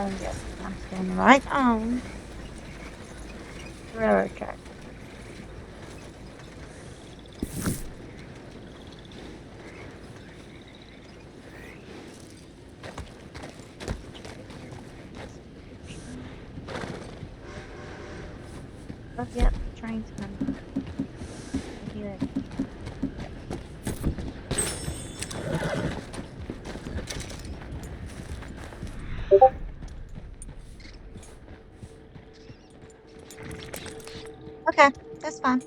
Oh, yes, I'm standing right on the railroad track. Oh, yep, the train's coming. I hear it. Okay, that's fine.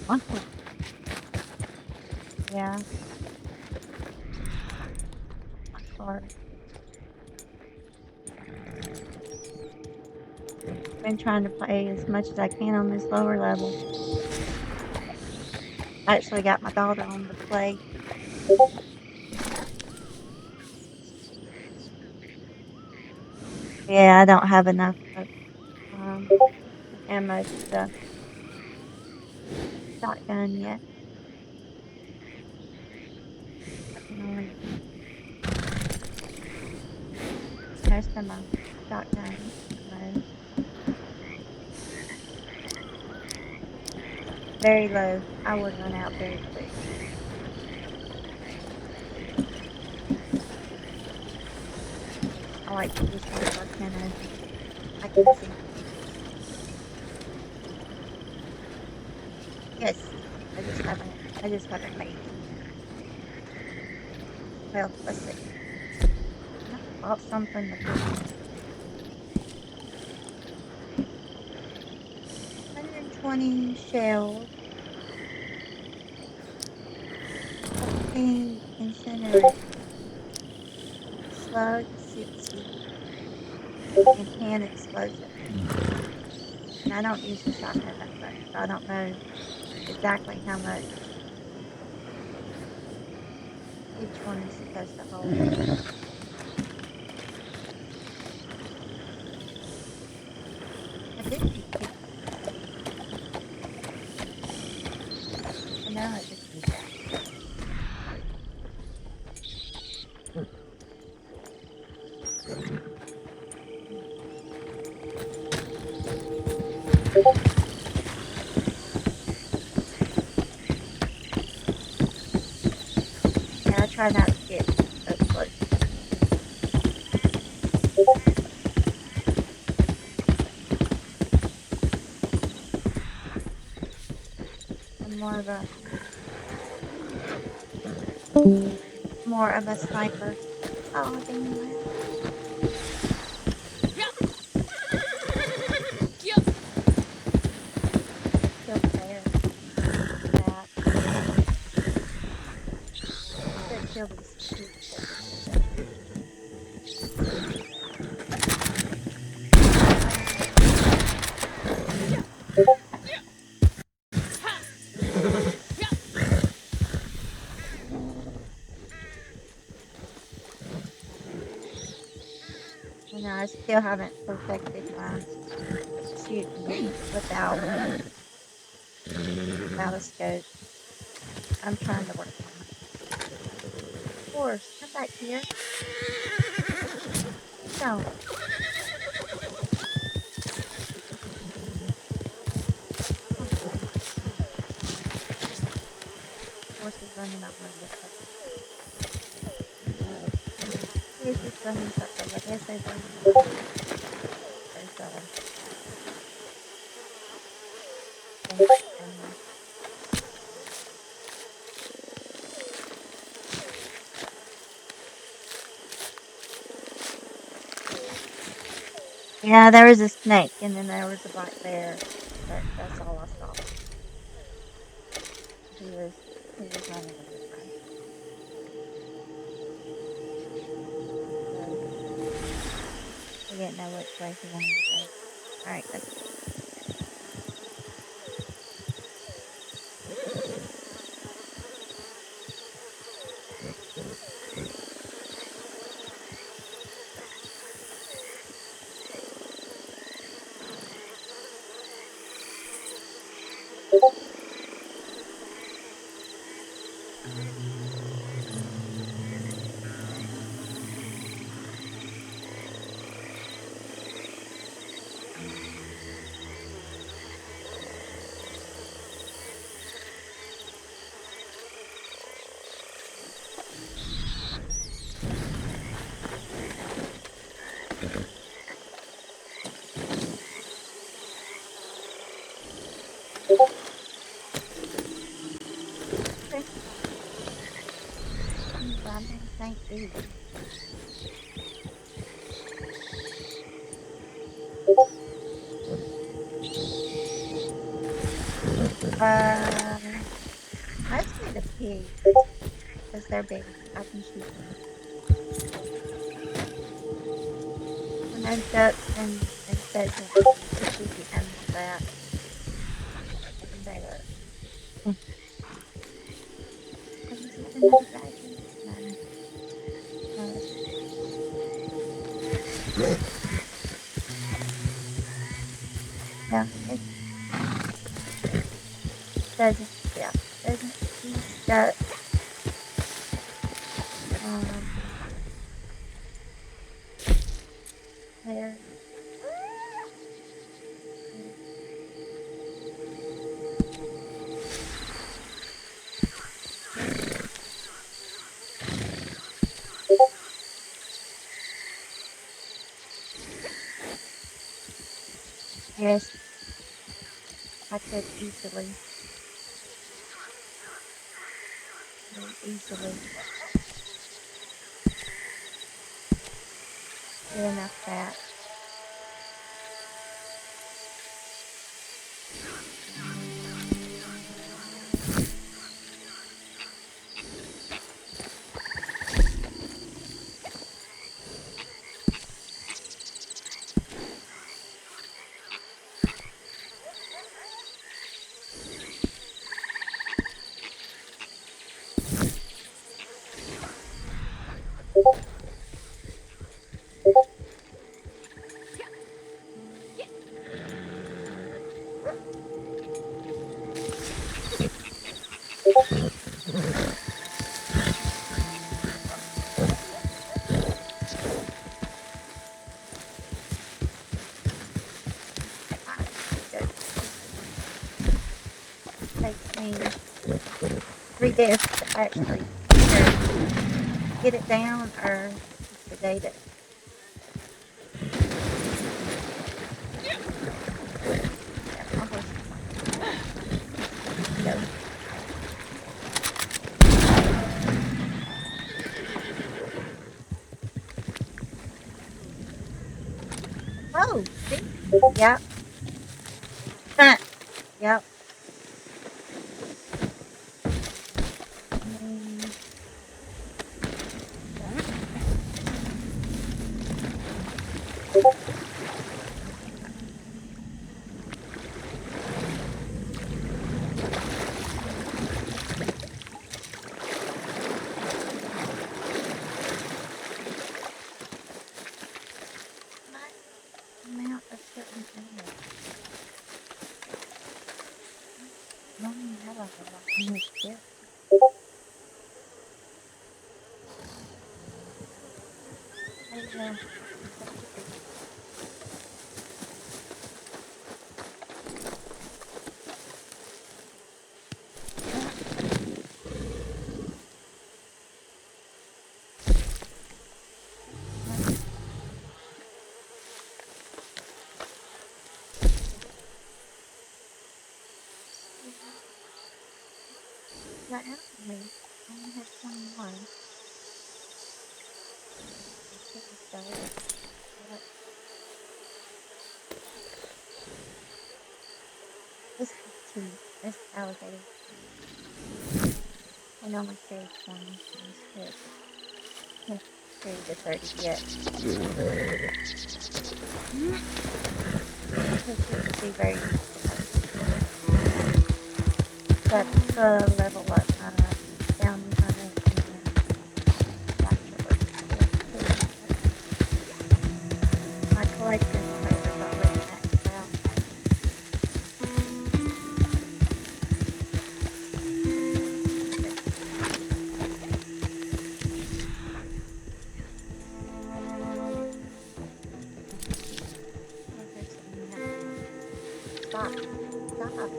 Wonderful. Yeah, my car. Been trying to play as much as I can on this lower level. I actually got my daughter on the play. Yeah, I don't have enough um, ammo for the shotgun yet. Um, most of my shotgun ammo very low. I would run out very quick. I like to just hold my pen open. I can see. Yes, I just haven't made it. Well, let's see. I bought some from the book. 120 shells, 14 incendiary slug, 60, and 10 explosive. And I don't use the shotgun that much, so I don't know exactly how much each one is supposed to hold. I did keep it. I know I just did that. Yeah, I try not to get up close. I'm more of a sniper. Oh, dang it. Just killed a bear. That could have killed his sheep, but didn't. You know, I still haven't perfected my shooting without a scope. I'm trying to work on it. Horse, come back here. Don't. Oh, horse is running up my butt. He's just running circles. I guess there's a thing down there. Yeah, there was a snake, and then there was a black bear, but that's all I saw. He was he was running away from. So he didn't know which way he wanted to go. All right, let's go. I'm in St. E. Uh, Mostly the pigs, because they're big. I can shoot them. I know ducks and pheasants are easy animals that. But, have you seen another dragon? No. Uh, no, it's pheasants, yeah. Pheasants, geese, ducks, um, hares. Yes, I could easily, very easily get enough fat. I go takes me 3 days to actually either get it down or sedate it. Yeah, my horse is like that. Go. Oh, see? Yep. Yep. I mean, my amount of certain animals. Normally have like a lot in this gift. I got out of me. I only had 21. I should have started. But this is 2. This alligator. I normally carry 20 in this kit. Can't carry the 30 yet. Because it would be very useful. But to level up my bounty hunter and bachelor skills too. My collector's treasure's already maxed out. Oh, there's something else. Stop. Stop.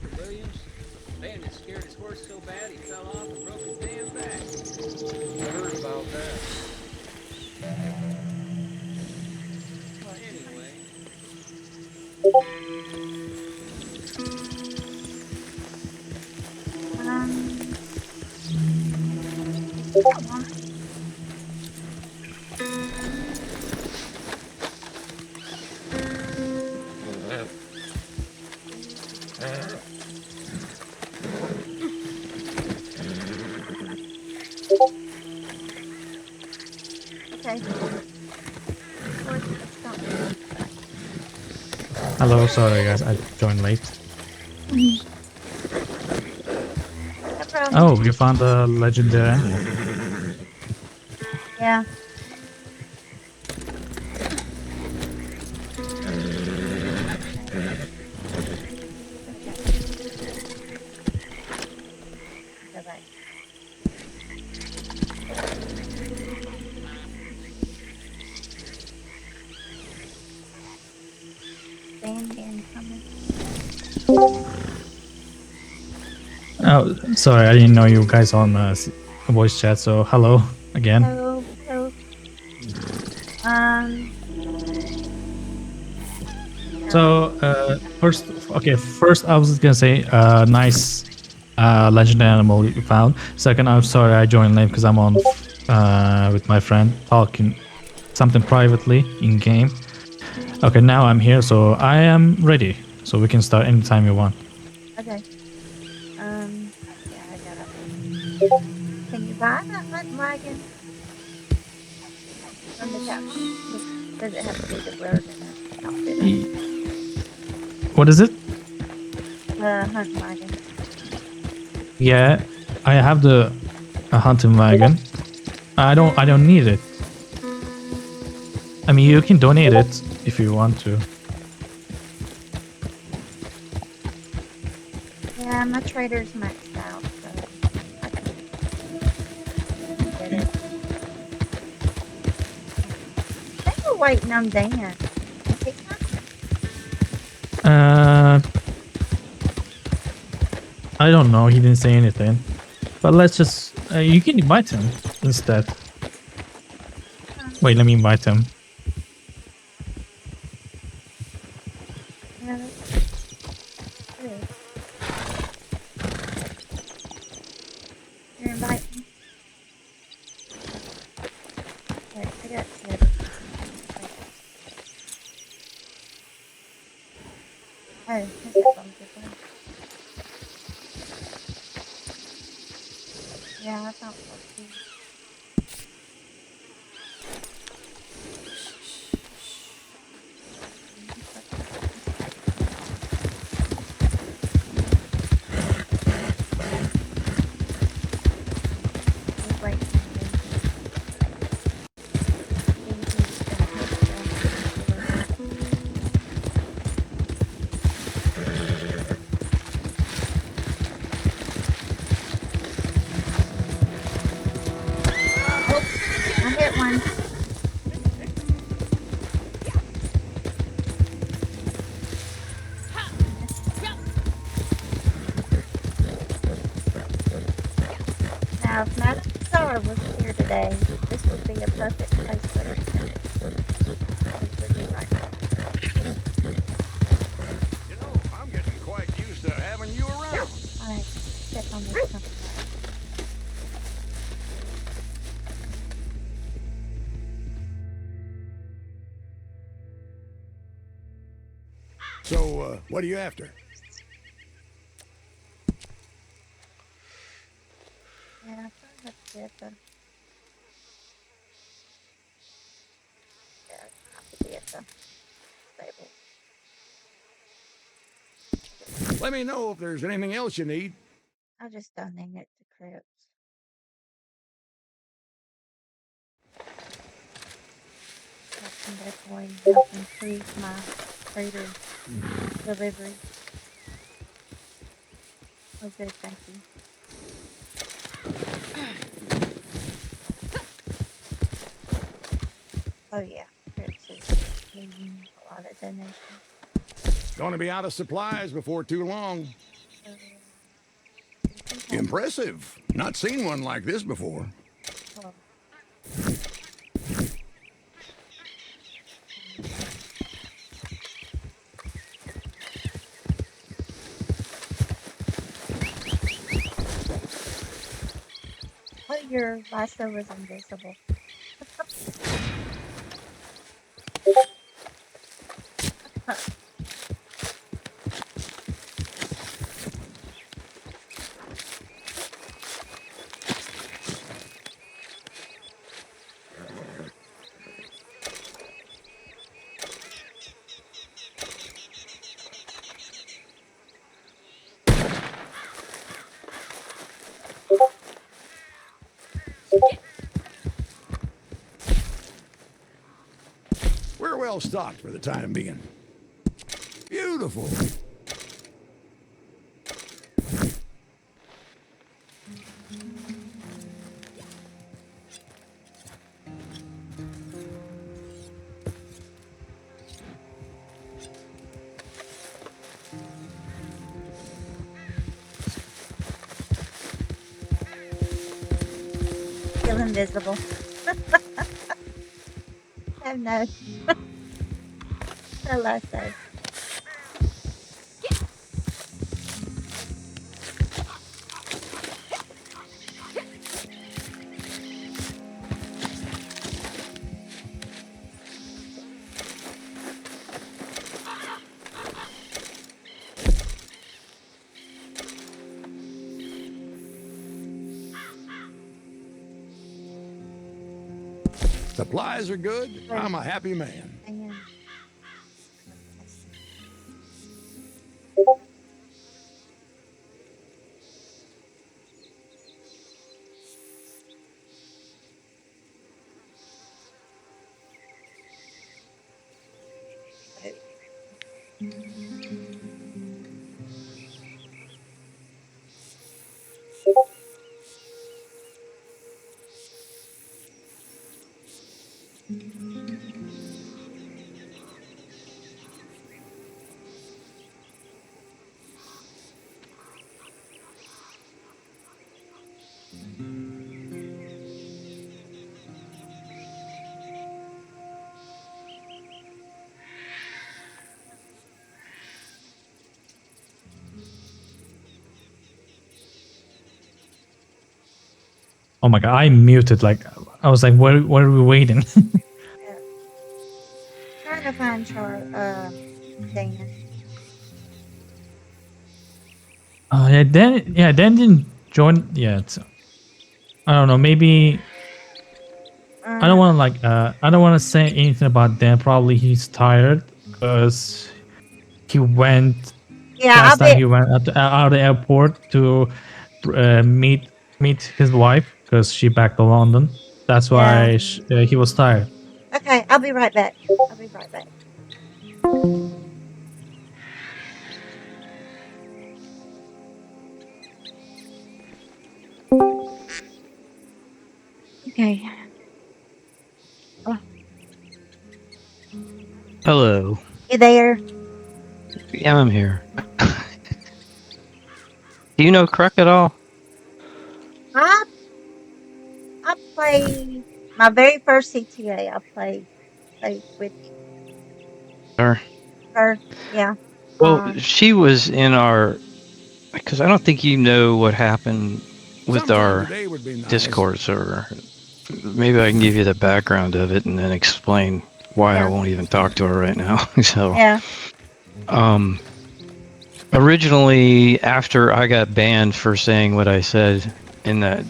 Mr. Williams? Bandit scared his horse so bad he fell off and broke his damn back. I heard about that. What? Anyway, Um, if you don't want, okay. Horse, let's go. Hello, sorry guys, I joined late. No problem. Oh, you found a legendary. Yeah. Okay. Go back. Stand incoming. Oh, sorry, I didn't know you guys on voice chat. So hello again. Hello, hello. Um, So first, okay, first I was just gonna say, nice legendary animal you found. Second, I'm sorry I joined late because I'm on with my friend talking something privately in game. Okay, now I'm here, so I am ready. So we can start anytime you want. okay. Yeah, I gotta. Can you buy that hunting wagon from the captain? Does it have to be the wilderness outfit? What is it? The hunting wagon. Yeah, I have the a hunting wagon. I don't need it. I mean, you can donate it if you want to. Yeah, my trader's maxed out, so I can get it. They were waiting on Dan. Is he coming? Uh, I don't know. He didn't say anything. But let's just. You can invite him instead. Wait, let me invite him. Yeah, that's good. You're inviting? Wait, I got settings. Oh, his headphones are fine. Yeah, I thought so too. Just waiting on me. See if he's gonna hit the Oh, I hit one. Now, if Madame Star was here today, this would be a perfect place for her to sit. This would be right there. You know, I'm getting quite used to having you around. Alright, step on this something wagon. So, what are you after? Yeah, I probably have to get the, yeah, I have to be at the stable. Let me know if there's anything else you need. I'll just donate it to KRUK. That can definitely help improve my trader delivery. Oh, good, thank you. Oh, yeah, KRUK is needing a lot of donations. Gonna be out of supplies before too long. Okay. Impressive. Not seen one like this before. Cool. Oh, your lasso was invisible. We're well stocked for the time being. Beautiful. Still invisible. Oh no. The lasso. Supplies are good. Wait a I'm a minute. happy man. Hang on. Okay. Oh my god, I muted. Like I was like, what are we waiting? Yeah. Trying to find Dan. Dan didn't join yet. I don't know. Maybe I don't Uh, want to I don't want to say anything about Dan. Probably he's tired because he went yeah, I'll last time. be. He went out of the airport to meet his wife because she back to London. That's Yeah. why he was tired. Okay, I'll be right back. I'll be right back. Okay. Oh, Hello. you there? Yeah, I'm here. Do you know KRUK at all? I I played my very first CTA. I played with Or her. Yeah. well, she was in our because I don't think you know what happened with Sometime our today would be nice. Discord server. Maybe I can give you the background of it and then explain why I Yeah. won't even talk to her right now. So, Yeah. um, originally after I got banned for saying what I said in that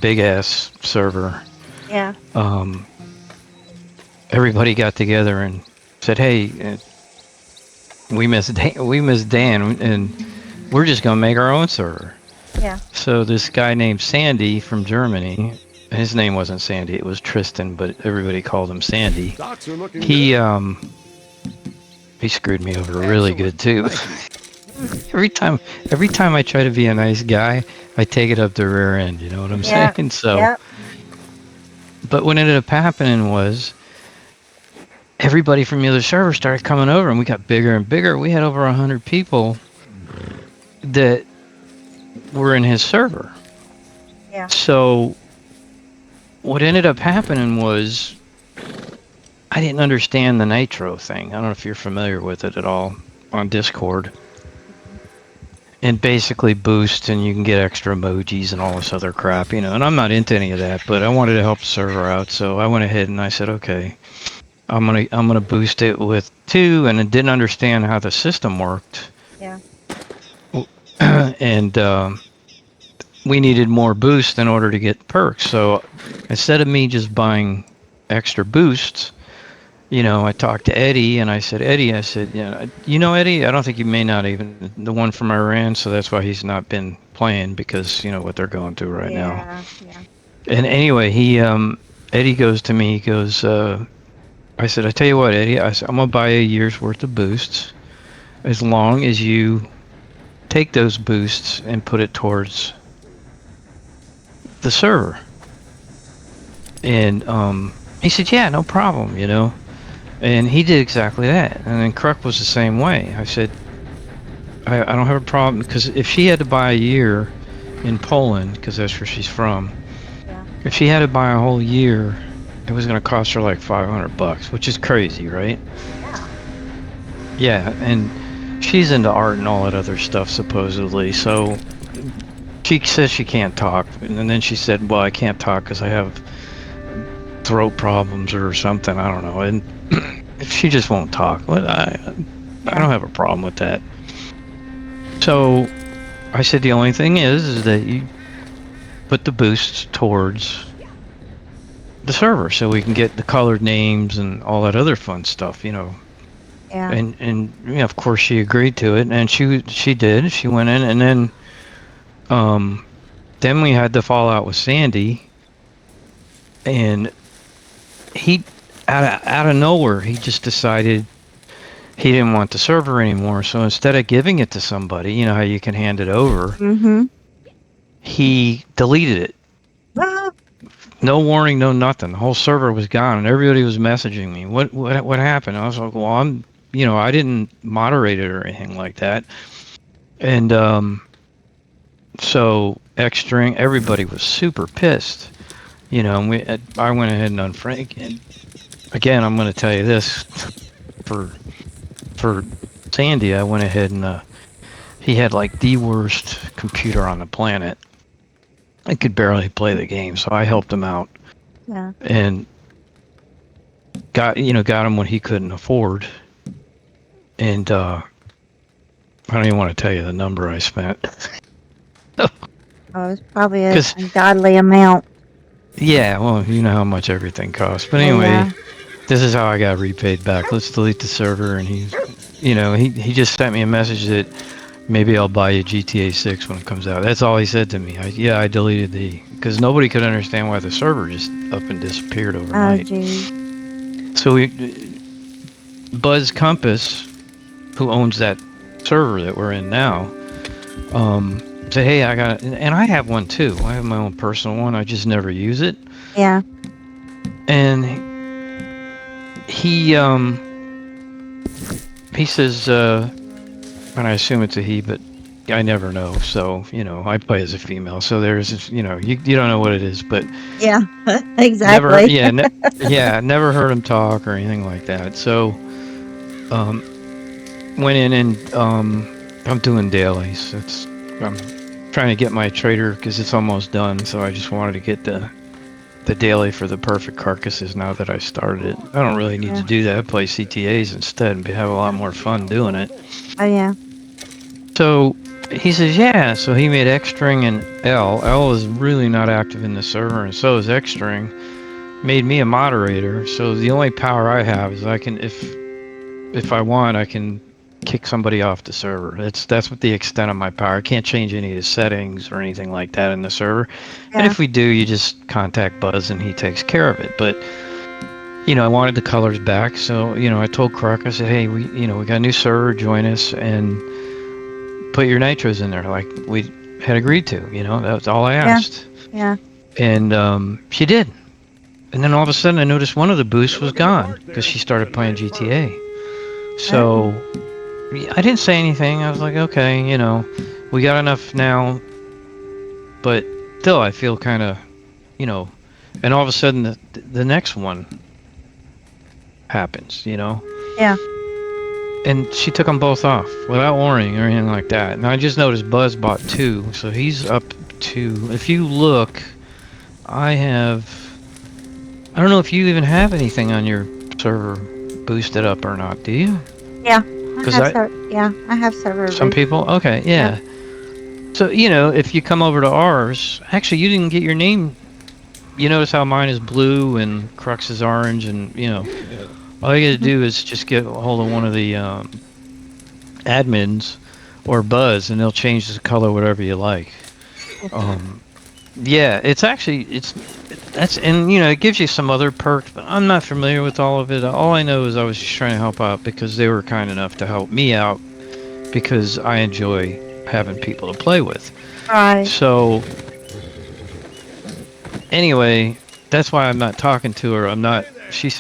big ass server, Yeah. um, everybody got together and said, "Hey, we miss Dan, and we're just gonna make our own server." Yeah. So this guy named Sandy from Germany, his name wasn't Sandy, it was Tristan, but everybody called him Sandy. Stocks are looking He good. he screwed me over really good Excellent. too. Thank you. every time I try to be a nice guy, I take it up the rear end. You know what I'm Yeah. saying? So, Yep. but what ended up happening was everybody from the other server started coming over, and we got bigger and bigger. We had over 100 people. that were in his server. Yeah. So what ended up happening was I didn't understand the nitro thing. I don't know if you're familiar with it at all on Discord. And basically boosts, and you can get extra emojis and all this other crap, you know. And I'm not into any of that, but I wanted to help the server out, so I went ahead and I said, okay, I'm gonna boost it with 2, and I didn't understand how the system worked. Yeah. And we needed more boost in order to get perks. So instead of me just buying extra boosts, you know, I talked to Eddie and I said, Eddie, I said, yeah, you know, Eddie, I don't think you may not even, the one from Iran, so that's why he's not been playing, because, you know, what they're going through right now. Yeah. And anyway, Eddie goes to me, he goes, I said, I tell you what, Eddie, I said, I'm going to buy a year's worth of boosts as long as you take those boosts and put it towards the server. And he said, yeah, no problem, you know. And he did exactly that. And then KRUK was the same way. I said, I don't have a problem, because if she had to buy a year in Poland, because that's where she's from, Yeah. if she had to buy a whole year, it was going to cost her like $500, which is crazy, right? Yeah. Yeah, and she's into art and all that other stuff, supposedly. So she says she can't talk. And then she said, well, I can't talk because I have throat problems or something. I don't know. And she just won't talk. Well, I don't have a problem with that. So I said the only thing is that you put the boosts towards the server so we can get the colored names and all that other fun stuff, you know. Yeah. And you know, of course she agreed to it, and she did. She went in, and then we had the fallout with Sandy, and he out of nowhere he just decided he didn't want the server anymore. So instead of giving it to somebody, you know how you can hand it over, Mm-hmm. he deleted it. Ah, No warning, no nothing. The whole server was gone, and everybody was messaging me. What happened? I was like, well, I didn't moderate it or anything like that. And so X-String, everybody was super pissed. You know, and I went ahead and unfriended. And again, I'm going to tell you this for Sandy, I went ahead and he had like the worst computer on the planet. I could barely play the game, so I helped him out yeah. and got him what he couldn't afford. And I don't even want to tell you the number I spent. Oh, it's probably an 'Cause- ungodly amount. Yeah, well, you know how much everything costs. But anyway, Yeah. this is how I got repaid back. Let's delete the server, and he just sent me a message that maybe I'll buy you GTA 6 when it comes out. That's all he said to me. I deleted because nobody could understand why the server just up and disappeared Oh, overnight. geez. So Buzz Compass, who owns that server that we're in now, said, hey, I got it. And I have one too. I have my own personal one. I just never use it. Yeah. And he says, and I assume it's a he, but I never know. So, you know, I play as a female. So there's, you know, you don't know what it is, but Yeah. Exactly. never heard him talk or anything like that. So, went in and I'm doing dailies. I'm trying to get my trader because it's almost done. So I just wanted to get the daily for the perfect carcasses now that I started it. I don't really need to do that. I play CTAs instead and have a lot more fun doing it. Oh, yeah. So he says, yeah. So he made X-String and L. L is really not active in the server, and so is X-String. Made me a moderator. So the only power I have is I can, if I want, I can kick somebody off the server. That's what the extent of my power. I can't change any of the settings or anything like that in the server. Yeah. And if we do, you just contact Buzz and he takes care of it. But you know, I wanted the colors back, so you know, I told KRUK, I said, hey, we got a new server, join us and put your nitros in there like we had agreed to. You know, that was all I asked. Yeah. And she did. And then all of a sudden, I noticed one of the boosts was gone because she started playing GTA. So I didn't say anything. I was like, okay, you know. we got enough now, but still, I feel kind of, you know, and all of a sudden the next one happens, you know. Yeah. And she took them both off without warning or anything like that. And I just noticed Buzz bought 2, so he's up to. If you look, I don't know if you even have anything on your server boosted up or not. Do you? Yeah. Because I have server. some boost. people. Okay, yeah. So you know, if you come over to ours, actually, you didn't get your name. You notice how mine is blue and KRUK's is orange, and you know, all you got to do is just get a hold of one of the admins or Buzz, and they'll change the color whatever you like. Yeah, it's actually and you know, it gives you some other perks, but I'm not familiar with all of it. All I know is I was just trying to help out because they were kind enough to help me out because I enjoy having people to play with. Right. So anyway, that's why I'm not talking to her. I'm not. She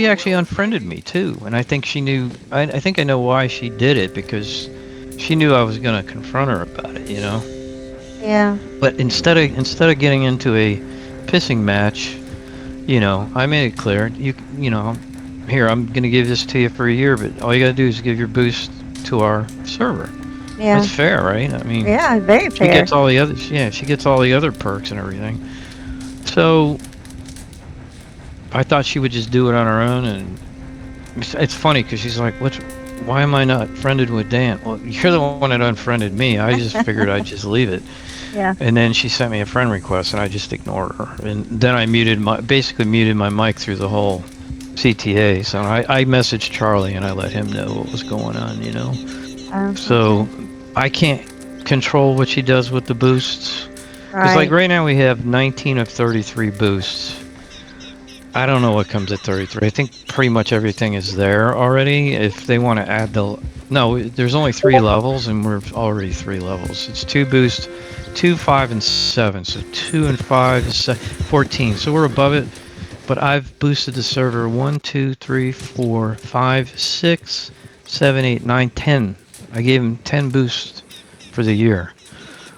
actually unfriended me too, and I think she knew. I think I know why she did it because she knew I was gonna confront her about it. You know. Yeah. But instead of getting into a pissing match, you know, I made it clear. You know, here I'm gonna give this to you for a year, but all you gotta do is give your boost to our server. Yeah. That's fair, right? I mean, Yeah, very she fair. gets all the others. Yeah, she gets all the other perks and everything. So I thought she would just do it on her own, and it's funny because she's like, why am I not friended with Dan? Well, you're the one that unfriended me. I just figured I'd just leave it. Yeah. And then she sent me a friend request, and I just ignored her. And then I basically muted my mic through the whole CTA. So I messaged Charlie, and I let him know what was going on, you know. So Okay. I can't control what she does with the boosts. Because like Right. right now we have 19 of 33 boosts. I don't know what comes at 33. I think pretty much everything is there already. If they want to add no, there's only 3 levels, and we're already 3 levels. It's 2 boosts, 2, 5, and 7. So 2 and 5 is 14. So we're above it. But I've boosted the server 1, 2, 3, 4, 5, 6, 7, 8, 9, 10. I gave him 10 boosts for the year.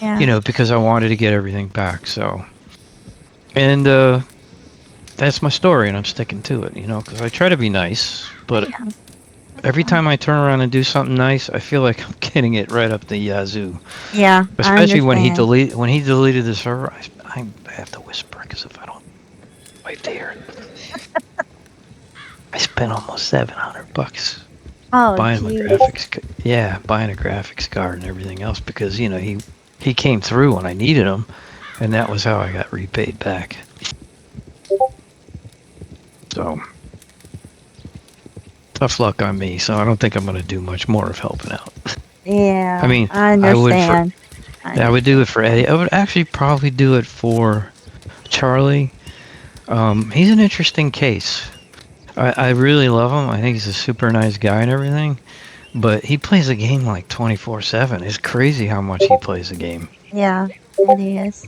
Yeah. You know, because I wanted to get everything back. So, and that's my story, and I'm sticking to it. You know, because I try to be nice, but Yeah. every time I turn around and do something nice, I feel like I'm getting it right up the yazoo. Yeah. I Especially when he understand. deleted the server, I have to whisper because if I don't wait to hear it, I spent almost $700 Oh, buying my geez. buying a graphics card and everything else because you know he came through when I needed him, and that was how I got repaid back. So tough luck on me. So I don't think I'm going to do much more of helping out. Yeah. I mean, I I would for understand. I would do it for Eddie. I would actually probably do it for Charlie. He's an interesting case. I really love him. I think he's a super nice guy and everything. But he plays the game like 24/7. It's crazy how much he plays the game. Yeah, it is.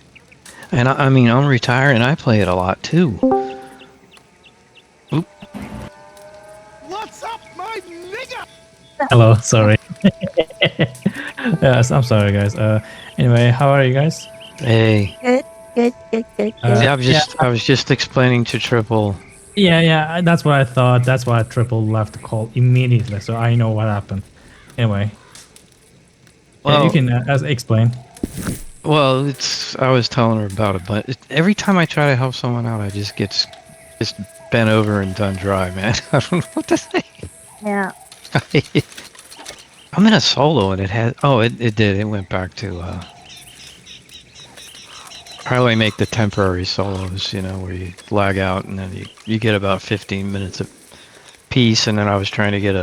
And I mean, I'm retired and I play it a lot too. Oop. What's up, my nigga? Hello, sorry. Yes, I'm sorry, guys. Anyway, how are you guys? Hey. Good, good, good, good, Uh, good. Yeah, I was just explaining to Triple. Yeah, that's what I thought. That's why Triple left the call immediately, so I know what happened. Anyway, yeah, you Well, can explain. well, I was telling her about it, but every time I try to help someone out, I just just bent over and done dry, man. I don't know what to say. Yeah. I'm in a solo and it had. Oh, it did. It went back to. How do I make the temporary solos? You know, where you lag out and then you get about 15 minutes of peace, and then I was trying to get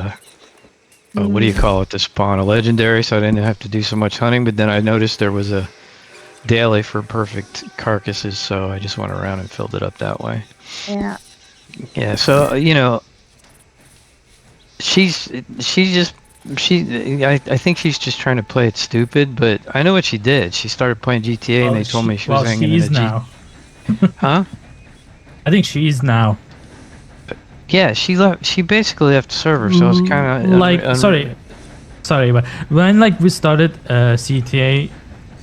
what do you call it? To spawn a legendary, so I didn't have to do so much hunting. But then I noticed there was a daily for perfect carcasses, so I just went around and filled it up that way. Yeah. Yeah. So you know, I think she's just trying to play it stupid, but I know what she did. She started playing GTA and they told me she was hanging she in is now. Huh? I think she is now. Yeah, she basically left the server, so it's kind of Like, sorry, sorry, but when like we started CTA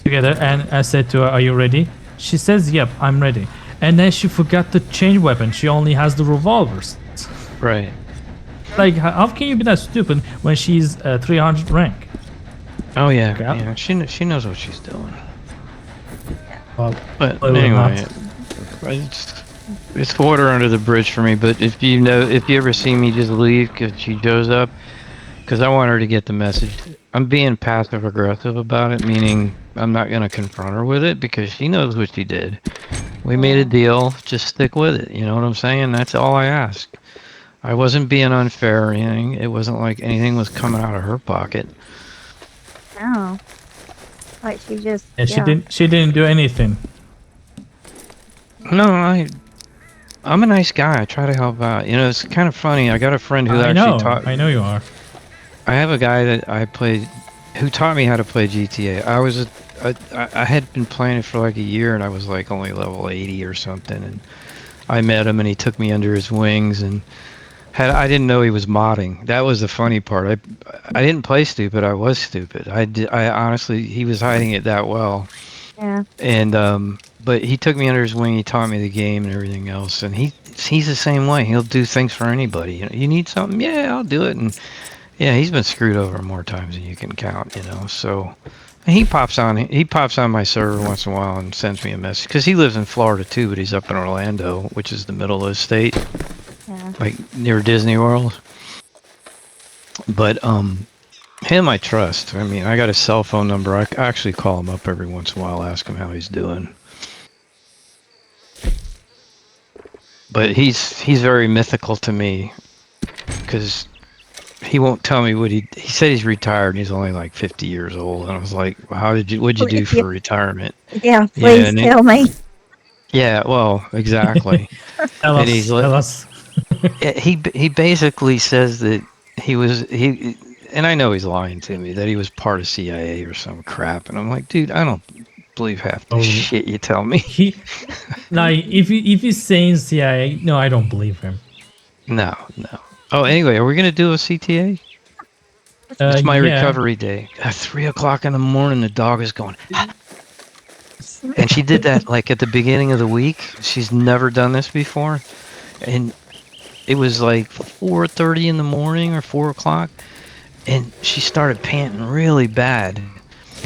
together, and I said to her, "Are you ready?" She says, "Yep, I'm ready." And then she forgot to change weapon. She only has the revolvers. Right. Like, how can you be that stupid when she's 300 rank? Oh yeah. Okay. Yeah. She knows what she's doing. Well, But I would anyway, not. it's water under the bridge for me. But if you ever see me just leave because she shows up, because I want her to get the message. I'm being passive aggressive about it, meaning I'm not gonna confront her with it because she knows what she did. We made a deal. Just stick with it. You know what I'm saying? That's all I ask. I wasn't being unfair or anything. It wasn't like anything was coming out of her pocket. No. Like she just, And yeah. she didn't do anything. No, I'm a nice guy. I try to help out. You know, it's kind of funny. I got a friend who actually taught. I know you are. I have a guy that I played, who taught me how to play GTA. I had been playing it for like a year, and I was like only level 80 or something. And I met him, and he took me under his wings, and I didn't know he was modding. That was the funny part. I didn't play stupid. I was stupid. I honestly, he was hiding it that well. Yeah. And but he took me under his wing. He taught me the game and everything else. And he's the same way. He'll do things for anybody. You know, you need something? Yeah, I'll do it. And yeah, he's been screwed over more times than you can count. You know, so he pops on my server once in a while and sends me a message because he lives in Florida too, but he's up in Orlando, which is the middle of the state. Yeah. Like near Disney World. But him I trust. I mean, I got his cell phone number. I actually call him up every once in a while, ask him how he's doing. But he's very mythical to me because he won't tell me what he said he's retired and he's only like 50 years old. And I was like, what'd you do for retirement? Yeah, please tell me. Yeah, well, exactly. Tell And us. he's like, Tell us. he basically says that he and I know he's lying to me that he was part of CIA or some crap, and I'm like, dude, I don't believe half the shit you tell me. He like if he's saying CIA, no, I don't believe him. No. Oh, anyway, are we gonna do a CTA? It's my recovery day. At 3:00 in the morning, the dog is going. And she did that like at the beginning of the week. She's never done this before, and it was like 4:30 in the morning or 4:00, and she started panting really bad.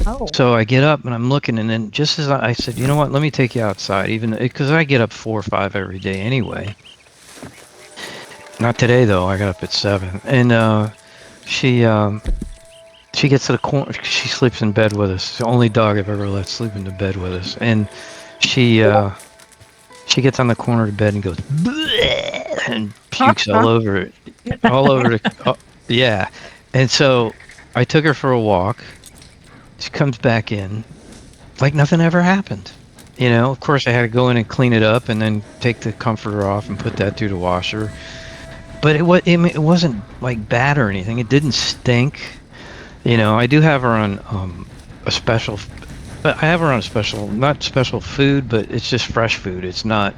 Oh. So I get up and I'm looking, and then just as I said, you know what, let me take you outside, even because I get up 4 or 5 every day anyway. Not today though. I got up at 7, and she gets to the corner. She sleeps in bed with us. It's the only dog I've ever let sleep in the bed with us, and she gets on the corner of the bed and goes bleh, and pukes all over it, all over the yeah. And so I took her for a walk. She comes back in like nothing ever happened. You know, of course I had to go in and clean it up and then take the comforter off and put that through the washer. But it wasn't like bad or anything. It didn't stink. You know, I do have her on a special, but I have her on a special, not special food, but it's just fresh food. It's not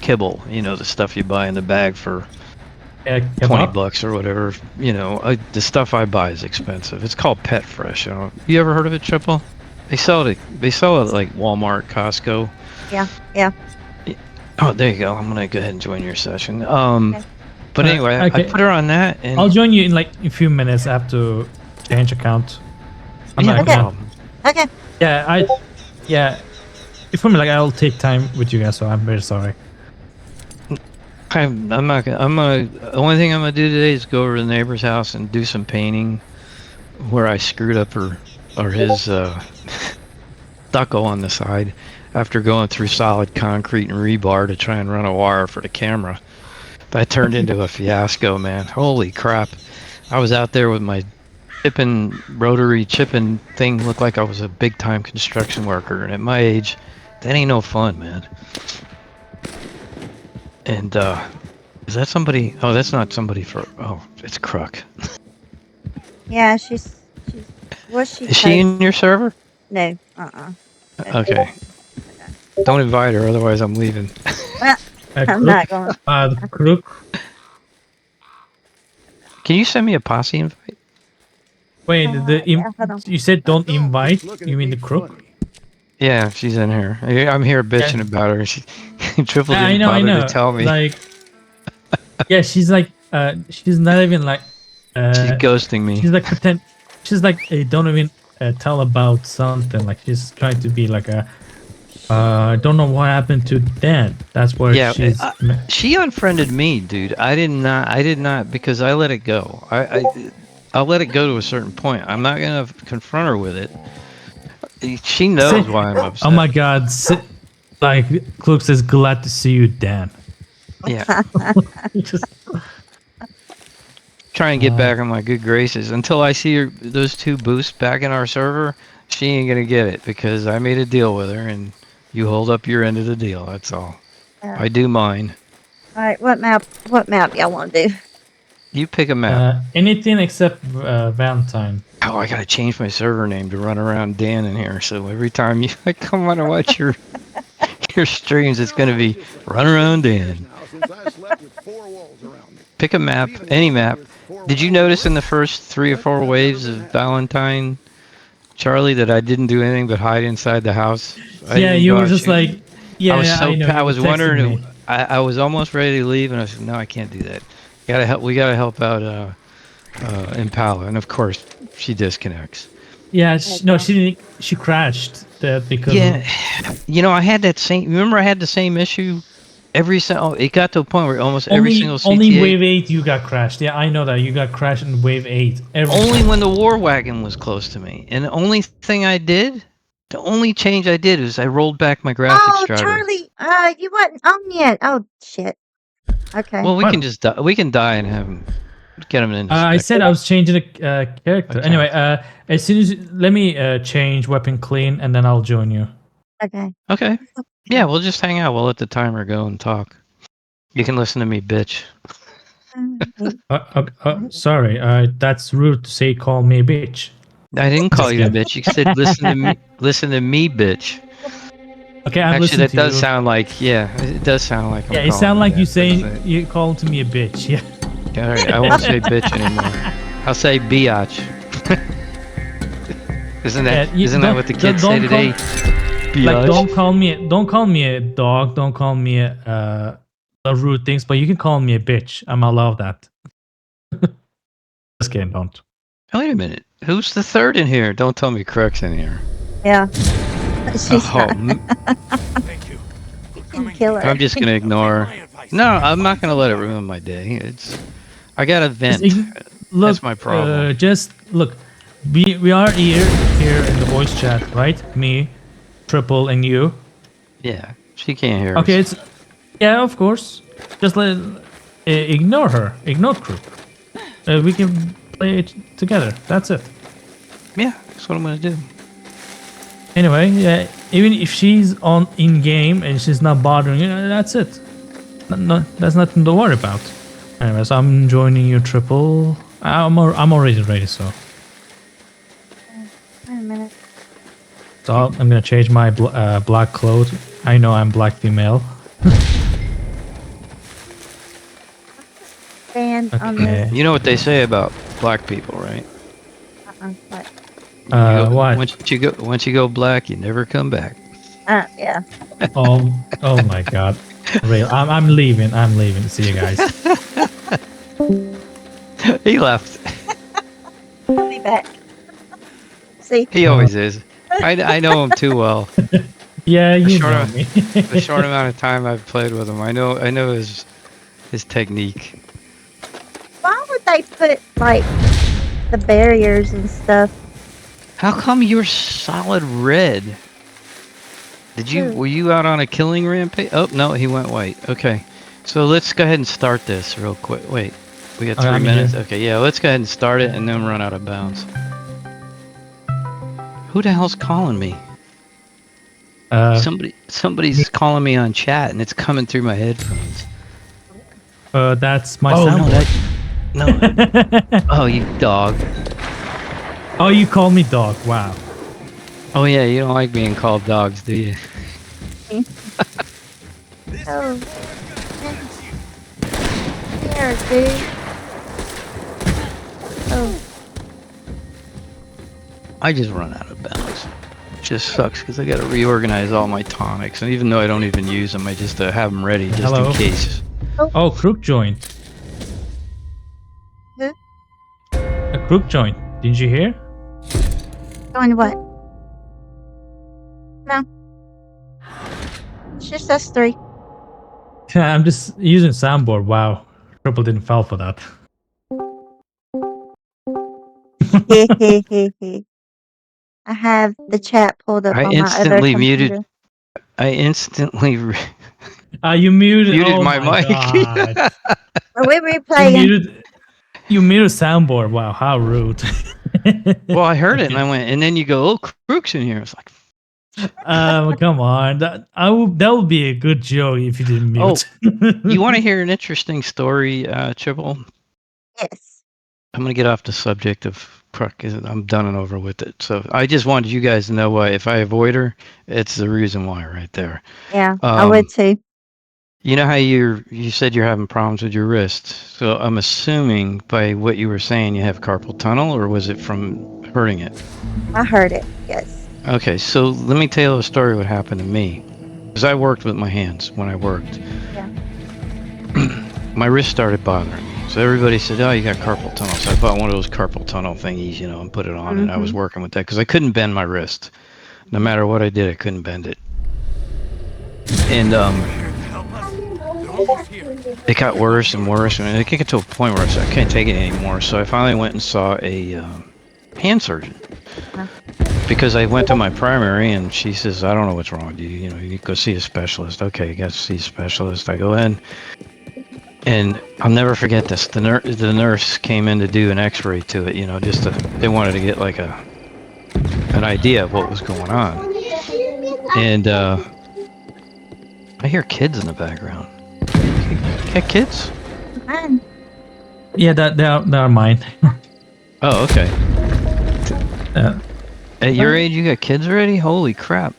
kibble, you know, the stuff you buy in the bag for $20 or whatever. You know, the stuff I buy is expensive. It's called Pet Fresh. You ever heard of it, Triple? They sell it at like Walmart, Costco. Yeah. Oh, there you go. I'm gonna go ahead and join your session. Okay. But anyway, okay. I put her on that, and I'll join you in like a few minutes. I have to change account. no Okay. problem. Okay. Yeah. For me, like I'll take time with you guys, so I'm very sorry. I'm not gonna. The only thing I'm gonna do today is go over to the neighbor's house and do some painting, where I screwed up his stucco on the side, after going through solid concrete and rebar to try and run a wire for the camera. That turned into a fiasco, man. Holy crap! I was out there with my rotary chipping thing, looked like I was a big time construction worker, and at my age, that ain't no fun, man. And is that somebody? Oh, that's not somebody for. Oh, it's KRUK. Yeah, she's what's she? Is she in your server? No. Okay. Don't invite her, otherwise I'm leaving. I'm not going. The KRUK. Can you send me a posse invite? Wait, yeah, hold on. you said don't Now, invite. keeps looking You at mean me the crook? funny. Yeah, she's in here. I'm here bitching about her. She, Triple I didn't know, I bother to know. tell me. Like, yeah, she's like, she's not even like, She's uh, ghosting me. she's like pretend. She's like, don't even tell about something. Like, she's trying to be like a, I don't know what happened to Dan. That's where Yeah, she's. she unfriended me, dude. I did not. I did not because I let it go. I'll let it go to a certain point. I'm not gonna confront her with it. She knows Say, why I'm oh upset. my God! Like, Cloak says, glad to see you, Dan. Yeah, Just, try and get back on my good graces. Until I see her, those two boosts back in our server, she ain't gonna get it because I made a deal with her, and you hold up your end of the deal. That's all. All I do mine. right, what map? What map y'all want to do? You pick a map. anything except Valentine. Oh, I gotta change my server name to run around Dan in here. So every time you I come on and watch your streams, it's gonna be run around Dan. Now, since I slept with 4 walls around me. Pick a map, Even any living map. with 4 Did you walls notice in the works, first 3 or but 4 I've never waves been of happy. Valentine, Charlie, that I didn't do anything but hide inside the house? I Yeah, didn't you go were out just shooting. like, yeah, I know. I You were was texting wondering. me. I was almost ready to leave, and I said, "No, I can't do that. Gotta help. We gotta help out Impala." And of course, she disconnects. Yeah, no, Okay. she didn't. She crashed that because Yeah, you know, I had that same. Remember, I had the same issue it got to a point where almost every single only CTA. wave 8 you got crashed. Yeah, I know that you got crashed in wave 8 every Only time. when the war wagon was close to me, and the only thing I did, the only change I did is I rolled back my graphics Oh, driver. Charlie, you wasn't on yet. Oh, shit. Okay. Well, we can What? just die. We can die and have him get him into I spec. said I was changing the character. Okay. Anyway, as soon as let me change weapon clean and then I'll join you. Okay. Okay. Yeah, we'll just hang out. We'll let the timer go and talk. You can listen to me, bitch. Sorry, that's rude to say. Call me a bitch. I didn't call Just you a kidding. bitch. You said listen to me. Listen to me, bitch. Okay, I'm Actually, listening that to does you. sound like it does sound like I'm Yeah, it calling sounds you like you that. saying you calling to me a bitch. Yeah. All right, I won't say bitch anymore. I'll say biatch. isn't that what the kids say today? Like Biatch. don't call me a dog. Don't call me a rude things. But you can call me a bitch. I'm allowed that. Just kidding. Don't. Oh, wait a minute. Who's the third in here? Don't tell me KRUK's in here. Yeah. She's Oh, Thank you. you can kill her. I'm just gonna ignore. No, I'm not gonna let it ruin my day. I got a vent. Look, That's my problem. just look. We are here in the voice chat, right? Me, Triple, and you. Yeah, she can't hear Okay, us. it's yeah, of course. Just ignore her. Ignore KRUK. We can play it together. That's it. Yeah, that's what I'm gonna do. Anyway, yeah, even if she's on in game and she's not bothering you, that's it. No, that's nothing to worry about. Anyways, I'm joining you, Triple. I'm already ready, so Wait a minute. I'm gonna change my black clothes. I know I'm black female. Stand on Okay. this. You know what they say about black people, right? What? What? Once you go black, you never come back. Yeah. Oh my God. Real. I'm leaving. I'm leaving. See you guys. He left. I'll be back. See? He always is. I know him too well. Yeah, you short know of- me. The short amount of time I've played with him, I know his technique. Why would they put, like, the barriers and stuff? How come you're solid red? Were you out on a killing rampage? Oh no, he went white. Okay, so let's go ahead and start this real quick. Wait, we got 3 I'm minutes. here. Okay, yeah, let's go ahead and start it and then run out of bounds. Who the hell's calling me? Somebody's calling me on chat and it's coming through my headphones. That's my Oh soundboard. no, oh you dog. Oh, you call me dog. Wow. Oh yeah, you don't like being called dogs, do you? Oh. Here, dude. Oh. I just run out of bounds. It just sucks because I got to reorganize all my tonics, and even though I don't even use them, I just have them ready just Hello. in case. Oh, KRUK joined. Who? A KRUK joined. Didn't you hear? Doing what? No. It's just us three. I'm just using soundboard. Wow. Triple didn't fall for that. I have the chat pulled up I on my other instantly computer. muted. I instantly You muted. muted Oh my my mic. god. Are we You replaying? muted. You muted soundboard. Wow, how rude. Well, I heard it and Okay. I went, and then you go, "Oh, KRUK's in here." It's like, Come on. That would be a good joke if you didn't oh, mute. you want to hear an interesting story, Triple? Yes. I'm gonna get off the subject of KRUK. I'm done and over with it. So I just wanted you guys to know why. If I avoid her, it's the reason why, right there. Yeah, I would too. You know how you said you're having problems with your wrist. So I'm assuming by what you were saying, you have carpal tunnel, or was it from hurting it? I heard it. Yes. Okay, so let me tell you a story what happened to me. Because I worked with my hands when I worked. Yeah. My wrist started bothering me. So everybody said, "Oh, you got carpal tunnel." So I bought one of those carpal tunnel thingies, and put it on, and I was working with that because I couldn't bend my wrist. No matter what I did, I couldn't bend it. And it got worse and worse, and it got to a point where I can't take it anymore. So I finally went and saw a hand surgeon. Because I went to my primary and she says, "I don't know what's wrong with you. You need to go see a specialist." Okay, I got to see a specialist. I go in, and I'll never forget this. The nurse came in to do an X-ray to it. They wanted to get like an idea of what was going on. And I hear kids in the background. Got kids? Mine. Yeah, they are mine. Oh, okay. At your age, you got kids already? Holy crap!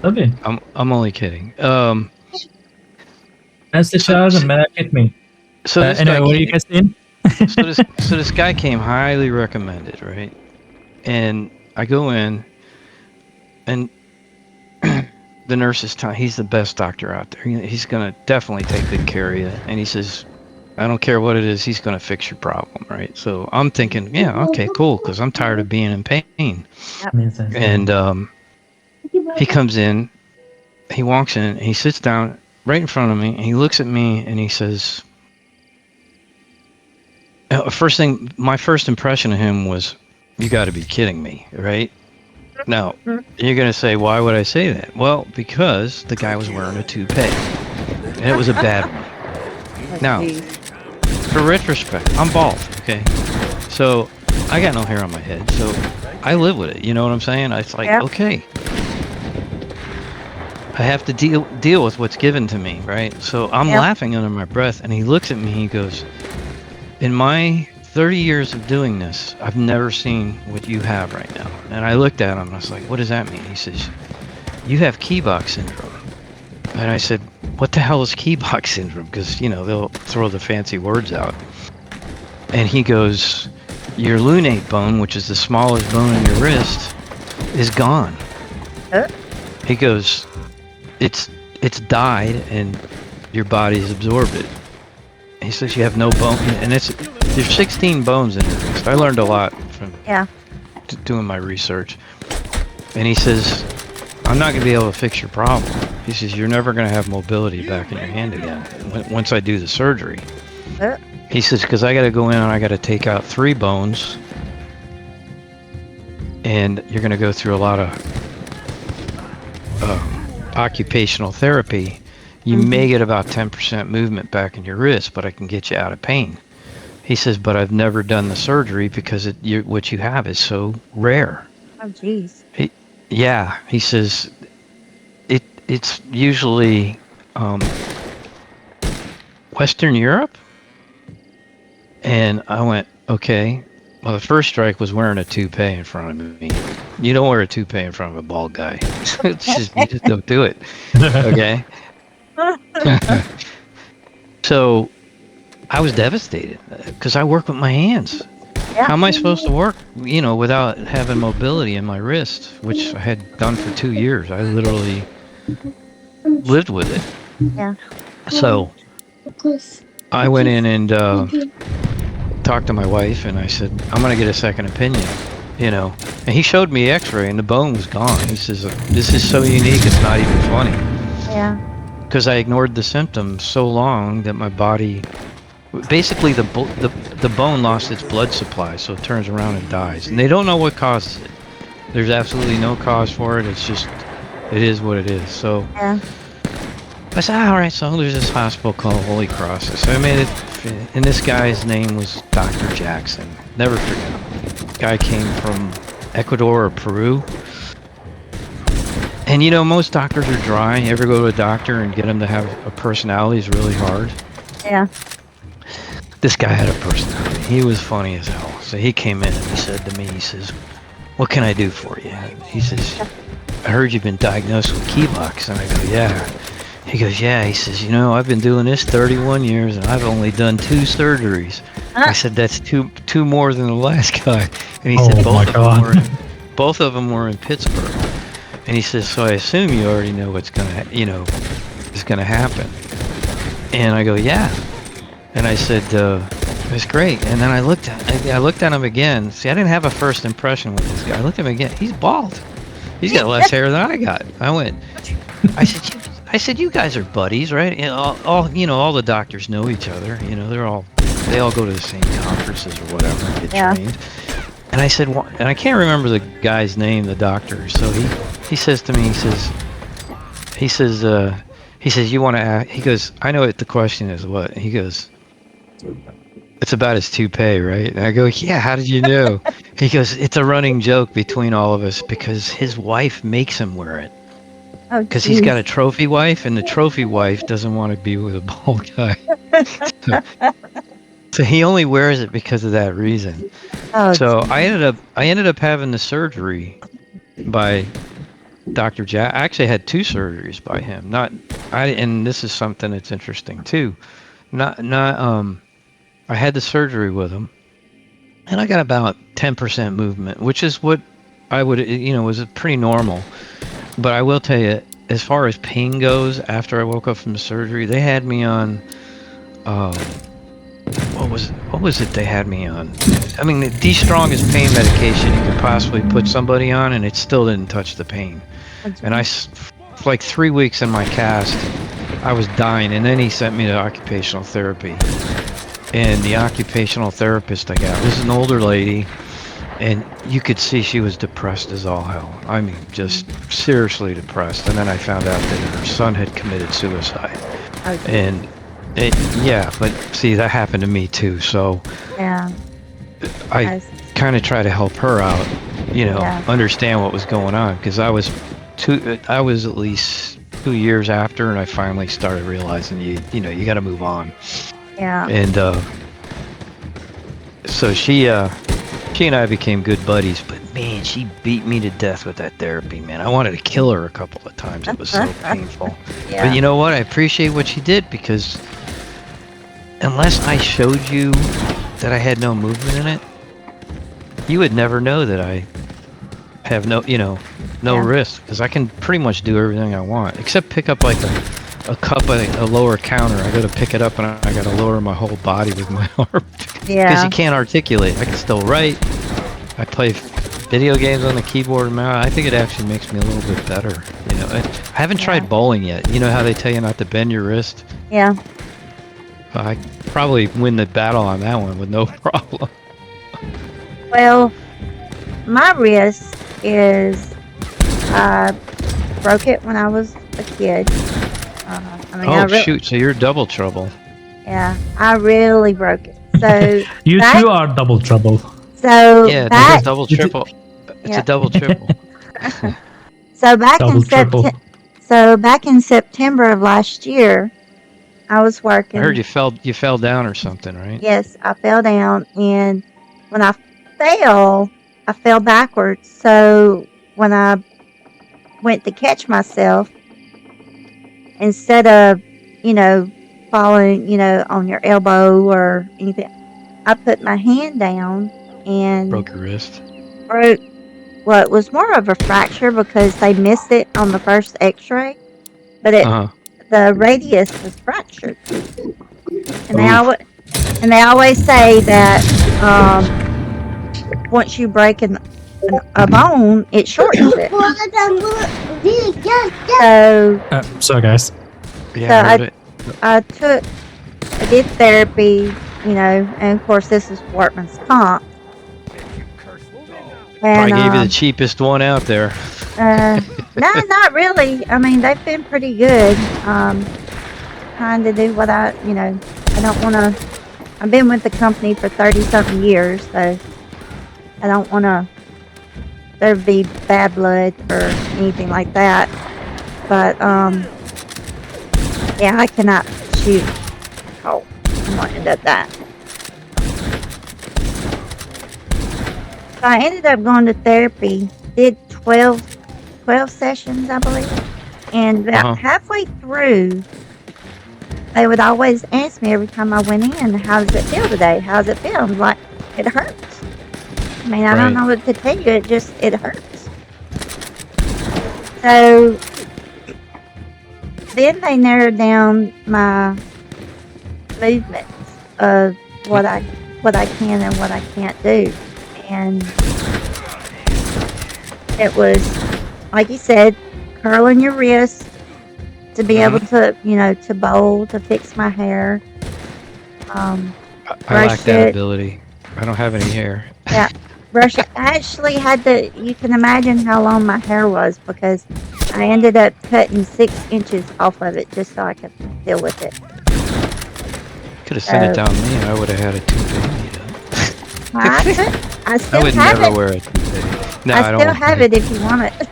Okay. I'm only kidding. That's the child and man hit me. So this anyway, guy what are you guys saying? so this guy came highly recommended, right? And I go in, and the nurse is telling he's the best doctor out there. He's gonna definitely take good care of you. And he says, "I don't care what it is, he's gonna fix your problem," right? So I'm thinking, yeah, okay, cool, because I'm tired of being in pain. And he comes in, he walks in, he sits down right in front of me, and he looks at me, and he says, my first impression of him was, "You got to be kidding me," right? Now, you're going to say, why would I say that? Well, because the guy was wearing a toupee, and it was a bad one. Now, for retrospect, I'm bald, okay? So, I got no hair on my head, so I live with it, you know what I'm saying? It's like, okay. I have to deal with what's given to me, right? So, I'm laughing under my breath, and he looks at me, he goes, "In my 30 years of doing this, I've never seen what you have right now." And I looked at him and I was like, "What does that mean?" He says, "You have key box syndrome." And I said, "What the hell is key box syndrome?" Because, they'll throw the fancy words out. And he goes, "Your lunate bone, which is the smallest bone in your wrist, is gone." He goes, it's died and your body's absorbed it. He says you have no bone, and there's 16 bones in your wrist. I learned a lot from doing my research. And he says, "I'm not going to be able to fix your problem." He says, "You're never going to have mobility back in your hand again once I do the surgery." He says, "Because I got to go in and I got to take out 3 bones, and you're going to go through a lot of occupational therapy. You may get about 10% movement back in your wrist, but I can get you out of pain." He says, "But I've never done the surgery because what you have is so rare." Oh, jeez. He says, it's usually Western Europe. And I went, okay. Well, the first strike was wearing a toupee in front of me. You don't wear a toupee in front of a bald guy. You just don't do it. Okay. So I was devastated because I work with my hands. Yeah. How am I supposed to work, without having mobility in my wrist, which I had done for 2 years? I literally lived with it. Yeah. So I went in and talked to my wife, and I said, I'm going to get a second opinion, And he showed me X-ray, and the bone was gone. He says, this is so unique, it's not even funny. Yeah. Because I ignored the symptoms so long that my body, basically the bone lost its blood supply, so it turns around and dies. And they don't know what causes it. There's absolutely no cause for it. It's just, it is what it is. So Yeah. I said, all right, so there's this hospital called Holy Cross. So I made it, and this guy's name was Dr. Jackson. Never forget him. Guy came from Ecuador or Peru. And most doctors are dry. You ever go to a doctor and get him to have a personality is really hard. Yeah. This guy had a personality. He was funny as hell. So he came in and he said to me, he says, what can I do for you? He says, I heard you've been diagnosed with Keybox. And I go, yeah. He goes, yeah. He says, I've been doing this 31 years and I've only done 2 surgeries. I said, that's two more than the last guy. And he said, both of them were in Pittsburgh. And he says, so I assume you already know what's is gonna happen. And I go, yeah. And I said, it's great. And then I looked at him again. See, I didn't have a first impression with this guy. I looked at him again. He's bald. He's got less hair than I got. I said, you guys are buddies, right? All the doctors know each other. They all go to the same conferences or whatever, get trained. And I said, and I can't remember the guy's name, the doctor. So he says to me, he says, you want to ask? He goes, I know what the question is. What? He goes, it's about his toupee, right? And I go, yeah, how did you know? He goes, it's a running joke between all of us because his wife makes him wear it. Because he's got a trophy wife, and the trophy wife doesn't want to be with a bald guy. So he only wears it because of that reason. So I ended up having the surgery by Dr. Jack. I actually had 2 surgeries by him. And this is something that's interesting too. I had the surgery with him, and I got about 10% movement, which is what I would, was pretty normal. But I will tell you, as far as pain goes, after I woke up from the surgery, they had me on, what was it they had me on? I mean, the strongest pain medication you could possibly put somebody on, and it still didn't touch the pain. And for like 3 weeks in my cast, I was dying, and then he sent me to occupational therapy. And the occupational therapist I got was an older lady, and you could see she was depressed as all hell. I mean, just seriously depressed. And then I found out that her son had committed suicide. And but see, that happened to me too. So I kind of try to help her out, understand what was going on, because I was at least 2 years after, and I finally started realizing you got to move on. Yeah. And so she and I became good buddies, but man, she beat me to death with that therapy, man. I wanted to kill her a couple of times. It was so painful. But you know what? I appreciate what she did, because unless I showed you that I had no movement in it, you would never know that I have no risk, because I can pretty much do everything I want, except pick up like a cup at a lower counter. I got to pick it up, and I got to lower my whole body with my arm. Because you can't articulate. I can still write. I play video games on the keyboard and mouse. I think it actually makes me a little bit better. I haven't tried bowling yet. You know how they tell you not to bend your wrist? Yeah. I probably win the battle on that one with no problem. Well, my wrist is, I broke it when I was a kid. Shoot, so you're double trouble. Yeah, I really broke it. So you two are double trouble. So yeah, this is double triple. It's a double triple. So back in September of last year, I was working. I heard you fell down or something, right? Yes, I fell down, and when I fell backwards. So when I went to catch myself, instead of, falling, on your elbow or anything, I put my hand down and Broke your wrist. broke. Well, it was more of a fracture because they missed it on the first X-ray, but Uh huh. the radius was fractured, and Oof. they always say that once you break a bone, it shortens it. So Sorry, guys. Yeah, So I heard it. I did therapy, and of course this is workman's comp. Probably And gave you the cheapest one out there. no, not really. I mean, they've been pretty good. Trying to do what I don't want to. I've been with the company for 30-something years, so I don't want to. There be bad blood or anything like that. But yeah, I cannot shoot. Oh, I'm gonna end up that. So I ended up going to therapy, did 12 sessions, I believe. And about halfway through, they would always ask me every time I went in, how does it feel today? How does it feel? I'm like, it hurts. I mean, I don't know what to tell you. It hurts. So then they narrowed down my movements of what I can and what I can't do. And it was, like you said, curling your wrist to be able to, to bowl, to fix my hair. I Brush lack that it. ability. I don't have any hair. Yeah, brush it. I actually had to, you can imagine how long my hair was because I ended up cutting 6 inches off of it just so I could deal with it. Could have sent it down me and I would have had a toupee. I still I would have never it. wear a toupee. No, I don't still want have it if you want it.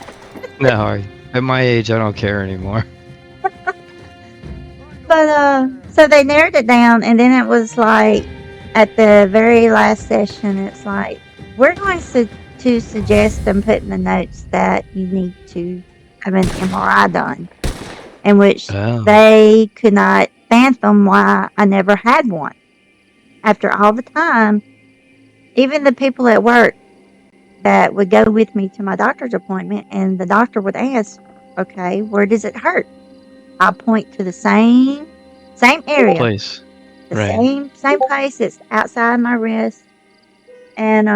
No, at my age, I don't care anymore. But so they narrowed it down, and then it was like at the very last session, it's like we're going to suggest and put in the notes that you need to have an MRI done, in which they could not fathom why I never had one. After all the time, even the people at work that would go with me to my doctor's appointment, and the doctor would ask, "Okay, where does it hurt?" I'll point to the same area, Place. the Right. same place. It's outside my wrist, and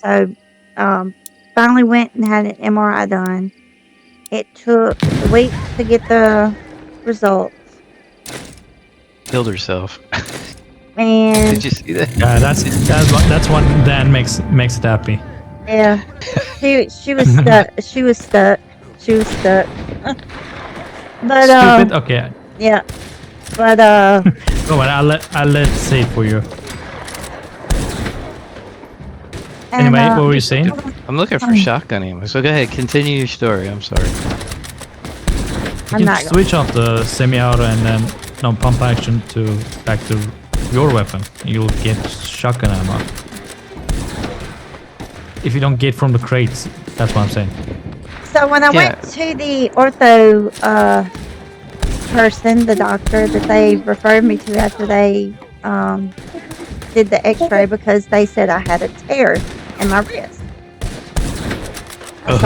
so finally went and had an MRI done. It took a week to get the results, Killed herself. and Did you see that? Yeah, that's what Dan makes it happy. yeah, she was stuck. She was stuck. But Stupid. Okay. yeah, but Go on. I'll let say it for you. and, Anyway, what were you saying? I'm looking for shotgun ammo. So go ahead, continue your story. I'm sorry. You I'm can not gonna- switch off the semi-auto and then pump action back to your weapon. You'll get shotgun ammo. If you don't get from the crates, that's what I'm saying. So when I went to the ortho person, the doctor that they referred me to after they did the X-ray, because they said I had a tear in my wrist. A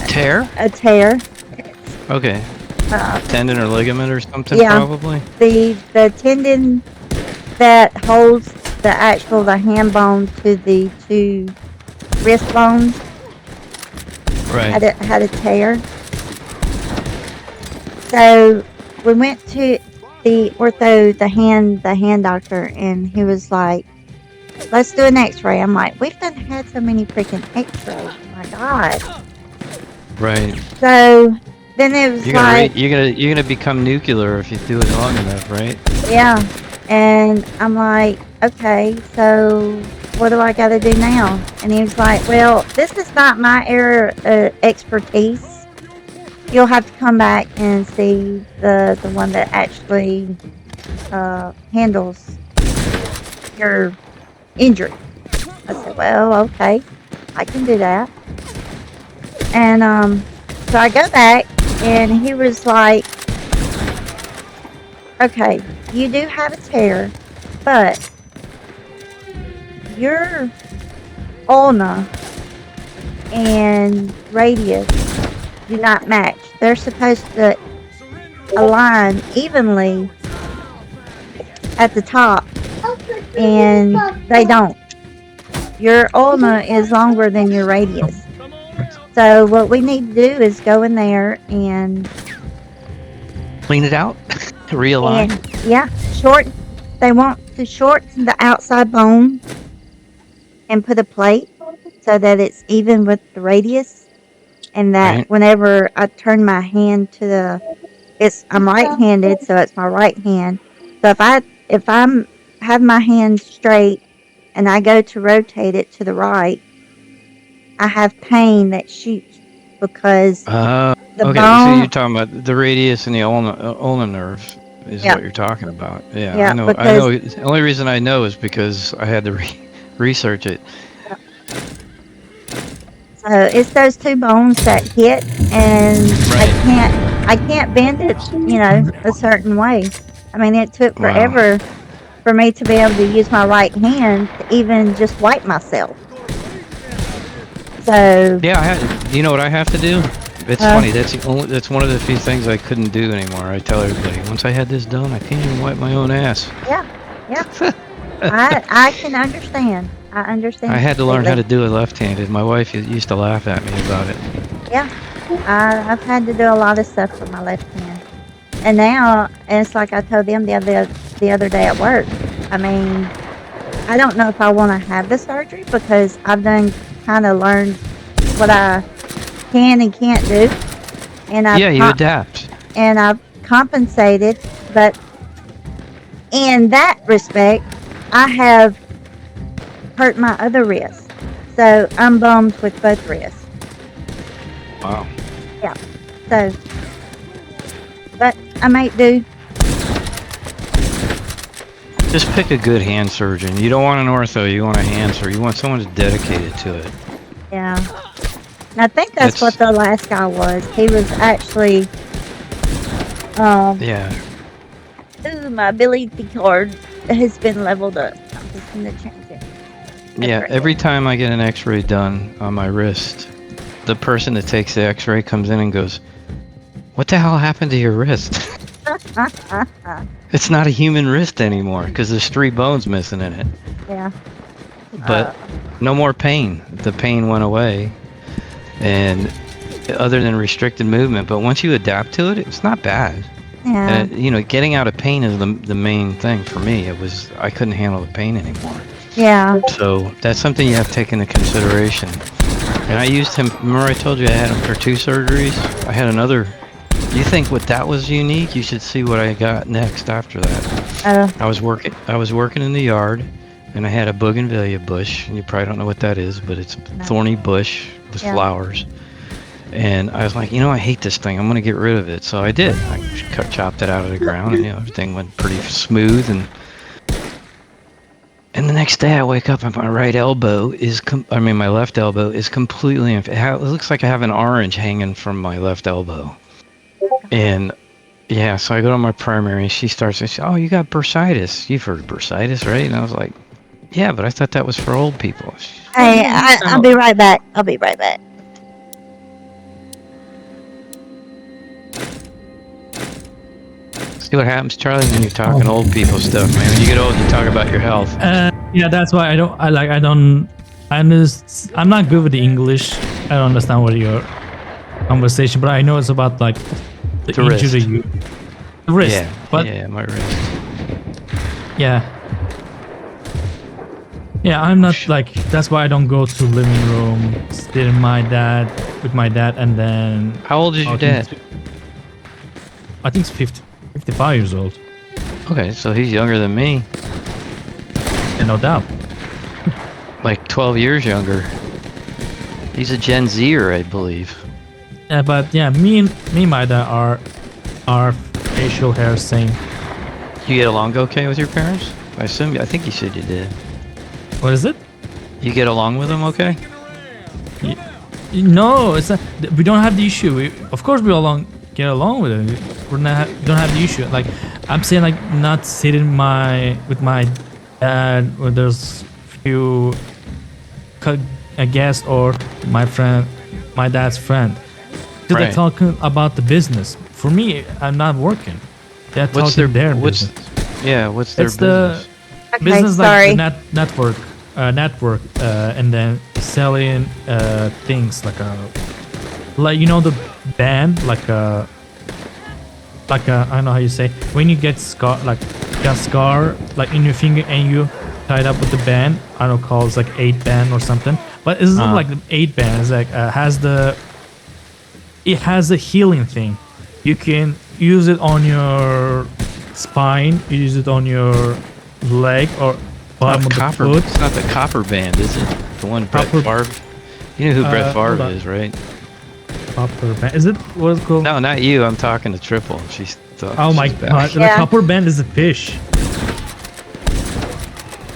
tear? A tear. Okay. Tendon or ligament or something, Yeah. probably? The tendon that holds the hand bone to the 2 wrist bones Right. had a tear. So we went to the ortho, the hand doctor, and he was like, "Let's do an X-ray." I'm like, "We've done had so many freaking X-rays. Oh my God." Right. So then it was You're gonna become nuclear if you do it long enough, right? yeah. And I'm like, "Okay, so what do I got to do now?" And he was like, "Well, this is not my area of expertise. You'll have to come back and see the one that actually handles your injury." I said, "Well, okay, I can do that." And so I go back, and he was like, "Okay, you do have a tear, But your ulna and radius do not match. They're supposed to align evenly at the top, and they don't. Your ulna is longer than your radius. So what we need to do is go in there and Clean it out, realign. yeah, short. They want to shorten the outside bone and put a plate so that it's even with the radius, and that Right. whenever I turn my hand to I'm right-handed, so it's my right hand. So if I'm have my hand straight and I go to rotate it to the right, I have pain that shoots because the Okay, so bone. you're talking about the radius and the ulnar nerve is Yeah. what you're talking about. Yeah, Yeah, I know. because The only reason I know is because I had to research it. so it's those two bones that hit, and Right. I can't bend it, a certain way. I mean, it took Wow. forever for me to be able to use my right hand to even just wipe myself. So Yeah, you know what I have to do? It's Uh, funny. That's one of the few things I couldn't do anymore. I tell everybody once I had this done, I can't even wipe my own ass. yeah, yeah, I can understand. I understand I had to learn how to completely. do it left-handed. My wife used to laugh at me about it. Yeah, I've had to do a lot of stuff with my left hand, and now it's like I told them the other day at work. I mean, I don't know if I want to have the surgery because I've done kind of learned what I can and can't do, and Yeah, you adapt. I've compensated, but in that respect, I have hurt my other wrist, so I'm bummed with both wrists. Wow. Yeah, so but I might do. Just pick a good hand surgeon. You don't want an ortho. You want a hand surgeon. You want someone who's dedicated to it. Yeah, and I think that's what the last guy was. He was actually Yeah. ooh, my ability card has been leveled up. I'm just gonna change it. Yeah, every time I get an x-ray done on my wrist, the person that takes the x-ray comes in and goes, "What the hell happened to your wrist?" It's not a human wrist anymore because there's 3 bones missing in it. Yeah. But no more pain. The pain went away, and other than restricted movement. But once you adapt to it, it's not bad. Yeah. And getting out of pain is the main thing for me. I couldn't handle the pain anymore. Yeah. So that's something you have to take into consideration. And I used him. Remember I told you I had him for 2 surgeries? I had another. You think what that was unique? You should see what I got next after that. I was working in the yard, and I had a bougainvillea bush. And you probably don't know what that is, but it's a thorny bush with flowers. And I was like, I hate this thing. I'm gonna get rid of it. So I did. I chopped it out of the ground, and everything went pretty smooth. And the next day I wake up and my left elbow is completely, it looks like I have an orange hanging from my left elbow. And yeah, so I go to my primary and she starts to say, "Oh, you got bursitis. You've heard of bursitis, right?" And I was like, "Yeah, but I thought that was for old people." Hey, I'll be right back. I'll be right back. See what happens, Charlie, when you're talking old people stuff, man. When you get old, you talk about your health. Yeah, that's why I'm not good with the English. I don't understand what your conversation, but I know it's about like the injury wrist. The wrist. Yeah, But yeah, my wrist. yeah. Yeah, I'm not like, that's why I don't go to living room, sit with my dad, and then... How old is your dad? I think he's 55 years old. Okay, so he's younger than me. Yeah, no doubt. Like 12 years younger. He's a Gen Zer, I believe. Yeah, but yeah, me and my dad are facial hair same. You get along okay with your parents? I think you said you did. What is it? You get along with them okay? No, it's not. We don't have the issue. Of course, we get along with it. We don't have the issue. Like I'm saying, like not sitting with my and when there's few a guest or my friend, my dad's friend. So they're Right. talking about the business. For me, I'm not working. They're What's talking their what's business. yeah? What's their It's the business? Okay, business like sorry. the network, and then selling things like you know the band I don't know how you say when you get scar like in your finger and you tied up with the band. I don't know, called it's like 8 band or something. But it's not like the 8 band. It's like it has a healing thing. You can use it on your spine. You use it on your leg or bottom Not of the copper. foot. It's not the copper band, is it? The one Brett Copper- Favre. You know who Brett hold Favre on. is, right? Copper band. Is it what it's called? No, not you. I'm talking to Triple. She's. Oh my she's back. god! The Yeah. copper band is a fish.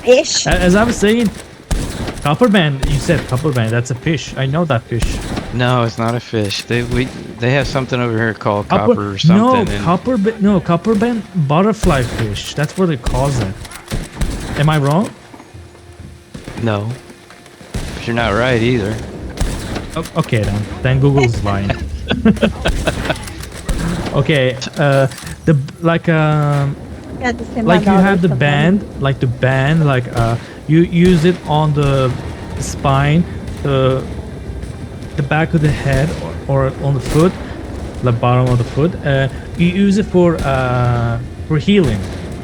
Ish. As I was saying, copper band. You said copper band. That's a fish. I know that fish. No, it's not a fish. They have something over here called copper or something. No, copper band butterfly fish. That's what it calls it. Am I wrong? No, but you're not right either. Okay then. Then Google's lying. Okay. The Got to send my like you daughter have the something. band like you use it on the spine, the back of the head or on the foot, the bottom of the foot. You use it for healing.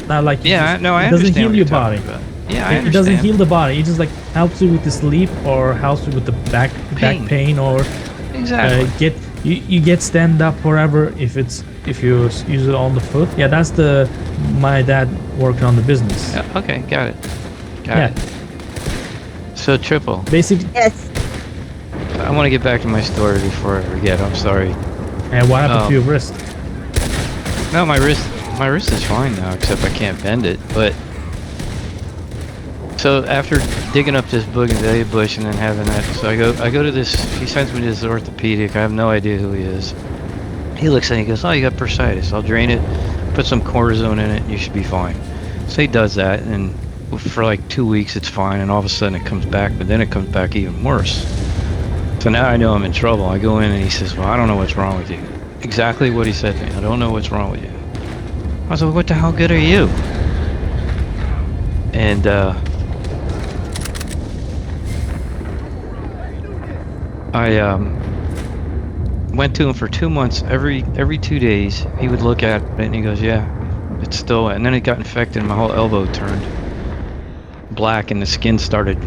Not like you Yeah, just- no, I it doesn't understand heal what your you're body. talking about. Yeah, I It understand. doesn't heal the body. It just like helps you with the sleep or helps you with the back pain or Exactly. you get stand up forever if you use it on the foot. Yeah, that's my dad working on the business. Yeah, okay, got it. Got Yeah. it. So Triple, Basically, Yes. I want to get back to my story before I forget. I'm sorry. and what happened Oh. to your wrist? No, my wrist is fine now, except I can't bend it. But so after digging up this bougainvillea bush and then having that, so I go to this. He sends me to this orthopedic. I have no idea who he is. He looks at it. He goes, "Oh, you got bursitis. I'll drain it, put some cortisone in it, and you should be fine." So he does that, and for like 2 weeks it's fine, and all of a sudden it comes back, but then it comes back even worse. So now I know I'm in trouble. I go in and he says, "Well, I don't know what's wrong with you." Exactly what he said to me. I don't know what's wrong with you. I was like, "What the hell good are you?" And I went to him for 2 months. Every 2 days, he would look at it and he goes, "Yeah, it's still." And then it got infected, and my whole elbow turned black, and the skin started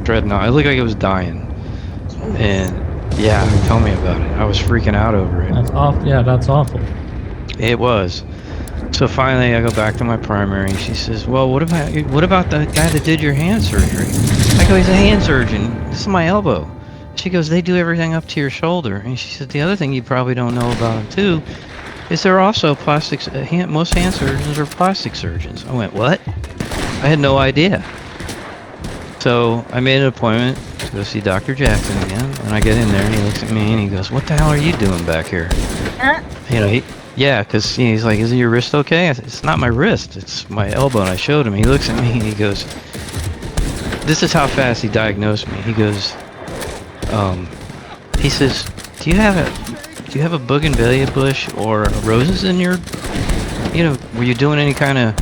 dreading out. It looked like it was dying. And yeah, tell me about it. I was freaking out over it. That's awful. Yeah, that's awful. It was. So finally, I go back to my primary, and she says, "Well, what about the guy that did your hand surgery?" I go, "He's a hand surgeon. This is my elbow." She goes, "They do everything up to your shoulder." And she said, "The other thing you probably don't know about them too is they're also plastics. Most hand surgeons are plastic surgeons." I went, "What?" I had no idea. So I made an appointment to go see Dr. Jackson again, and I get in there, and he looks at me, and he goes, "What the hell are you doing back here?" You know, yeah, because he's like, "Is your wrist okay?" I said, "It's not my wrist, it's my elbow." And I showed him. He looks at me and he goes, this is how fast he diagnosed me. He goes, he says, do you have a bougainvillea bush or roses in your, were you doing any kind of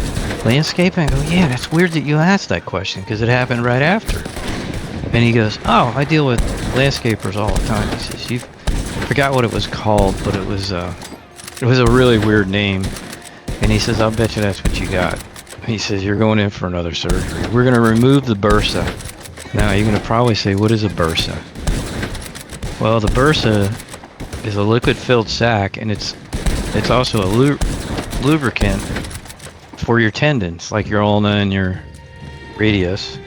landscaping? I go, "Yeah, that's weird that you asked that question because it happened right after." And he goes, "Oh, I deal with landscapers all the time." He says, I forgot what it was called, but it was a really weird name. And he says, "I'll bet you that's what you got." He says, "You're going in for another surgery. We're going to remove the bursa." Now, you're going to probably say, "What is a bursa?" Well, the bursa is a liquid-filled sac, and it's also a lubricant for your tendons, like your ulna and your radius.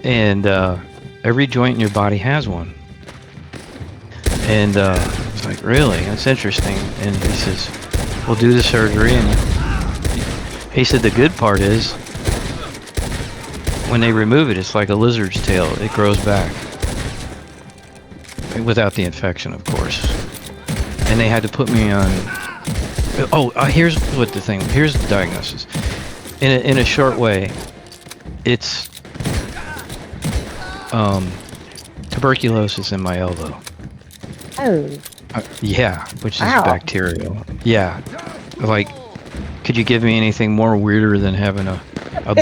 And every joint in your body has one. And it's like, "Really? That's interesting." And he says, "We'll do the surgery." And he said the good part is when they remove it, it's like a lizard's tail. It grows back. Without the infection, of course. And they had to put me on... here's the diagnosis. In a short way, It's tuberculosis in my elbow. Oh, Yeah, which is Wow. bacterial. Yeah. Like, could you give me anything more weirder than having a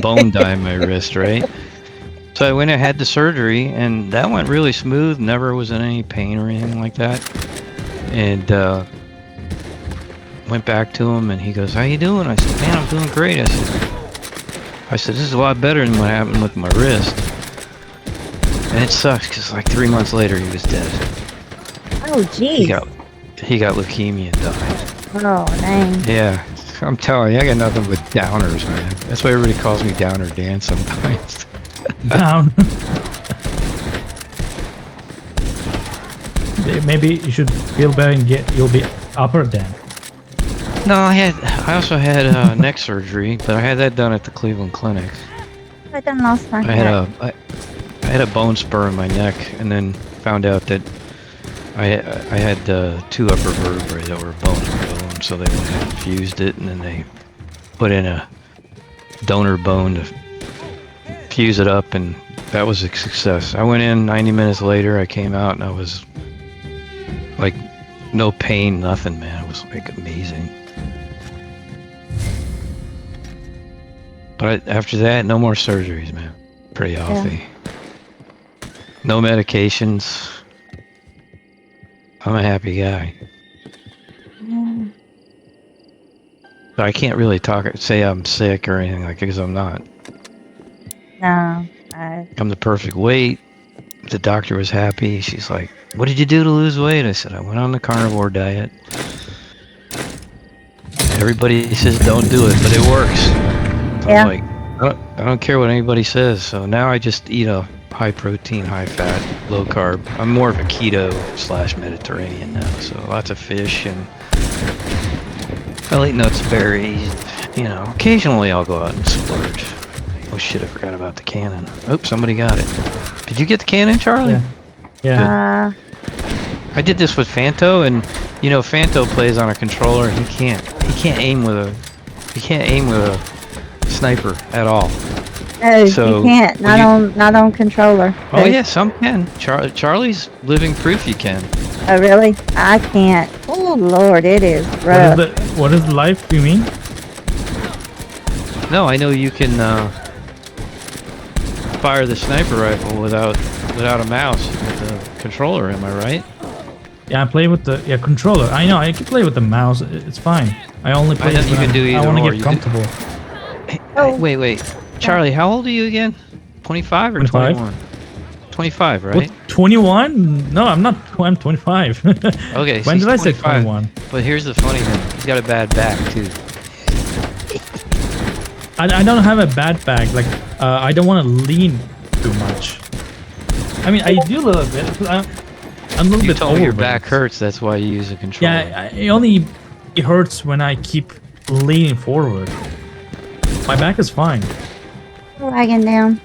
bone die in my wrist, right? So I went and had the surgery, and that went really smooth. Never was in any pain or anything like that. And went back to him, and he goes, "How you doing?" I said, "Man, I'm doing great." I said, "This is a lot better than what happened with my wrist." And it sucks because like 3 months later, he was dead. oh, geez. He got leukemia and died. Oh, dang. Yeah, I'm telling you, I got nothing but downers, man. That's why everybody calls me Downer Dan sometimes. Down. Maybe you should feel better and you'll be upper then. No, I also had neck surgery, but I had that done at the Cleveland Clinic. I done lost my I had a bone spur in my neck, and then found out that I had 2 upper vertebrae that were bone and bone, so they went and fused it, and then they put in a donor bone to fuse it up, and that was a success. I went in 90 minutes later, I came out, and I was like, no pain, nothing, man. It was like amazing. But after that, no more surgeries, man. Pretty healthy. No medications. I'm a happy guy. Yeah. But I can't really say I'm sick or anything like that, because I'm not. No. I'm the perfect weight. The doctor was happy. She's like, "What did you do to lose weight?" I said, "I went on the carnivore diet." Everybody says don't do it, but it works. So Yeah. I'm like, I don't care what anybody says. So now I just eat a high protein, high fat, low carb. I'm more of a keto / Mediterranean now. So lots of fish, and I'll eat nuts, berries. You know, occasionally I'll go out and splurge. Oh shit, I forgot about the cannon. Oops, somebody got it. Did you get the cannon, Charlie? Yeah. Yeah. I did this with Fanto, and you know Fanto plays on a controller. He can't aim with a sniper at all. No, So, you can't. Not on controller. Oh yeah, some can. Charlie's living proof you can. Oh, really? I can't. Oh, Lord, it is rough. What is the life you mean? No, I know you can fire the sniper rifle without a mouse with the controller. Am I right? Yeah, I play with the controller. I know I can play with the mouse. It's fine. I only play. know you can do I either want to or. get You comfortable. Oh. Wait. Charlie, how old are you again? 25 or 25? 21? 25, right? What, 21? No, I'm not. I'm 25. Okay. When did I say 25. 21? But here's the funny thing. He's got a bad back, too. I don't have a bad back. Like, I don't want to lean too much. I mean, I do a little bit. I'm a little You bit told me your overweight. back hurts. That's why you use a controller. Yeah, it hurts when I keep leaning forward. My back is fine. Wagging down.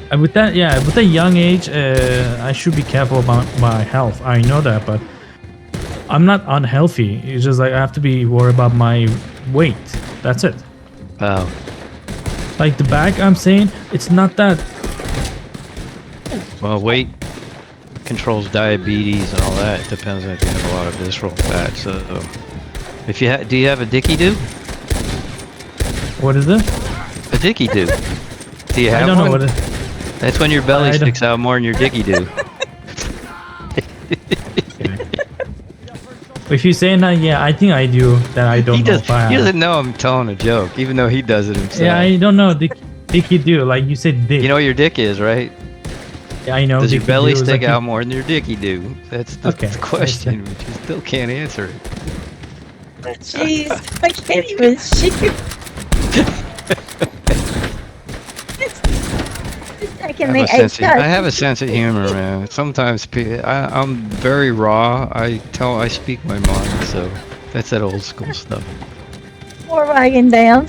And with that young age, I should be careful about my health. I know that, but I'm not unhealthy. It's just like I have to be worried about my weight. That's it. Oh. Like the back, I'm saying it's not that. Well, weight controls diabetes and all that. It depends if you have a lot of visceral fat. So, if you do you have a dicky do? What is it? A dicky do. Do you have I don't one? know what it. That's when your belly I don't- sticks out more than your dicky do. If you're saying that, yeah, I think I do. That I don't He know does. if I He have. doesn't know I'm telling a joke, even though he does it himself. Yeah, I don't know. Dicky do. Like you said, dick. You know what your dick is, right? Yeah, I know. Does your dicky belly do is stick like out more than your dicky do? That's the Okay. question, which you still can't answer it. Jeez, I can't even shoot. I can make I have a sense of humor, man. Sometimes I'm very raw. I speak my mind, so that's that old school stuff. more wagging down.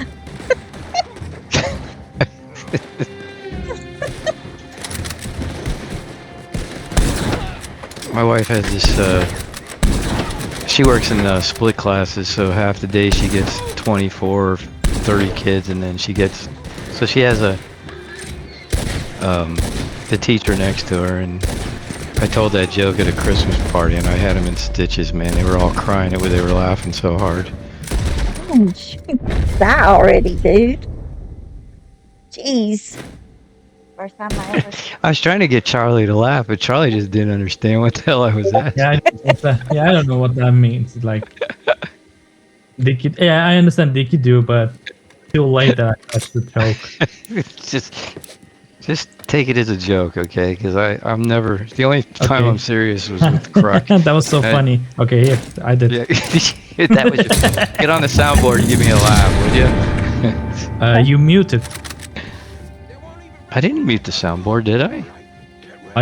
My wife has this. She works in split classes, so half the day she gets 24 30 kids, and then she gets, so she has the teacher next to her, and I told that joke at a Christmas party, and I had them in stitches, man. They were all crying. They were laughing so hard. Oh, die already, dude. Jeez. First time I ever. I was trying to get Charlie to laugh, but Charlie just didn't understand what the hell I was asking. Yeah, I don't know what that means. Like, they could, yeah, I understand they could do, but too late that I touched the joke. Just take it as a joke, okay? Because I'm never, the only time Okay. I'm serious was with KRUK. That was so funny. Okay, here, I did. Yeah, that was just, get on the soundboard and give me a laugh, would you? You muted. I didn't mute the soundboard, did I?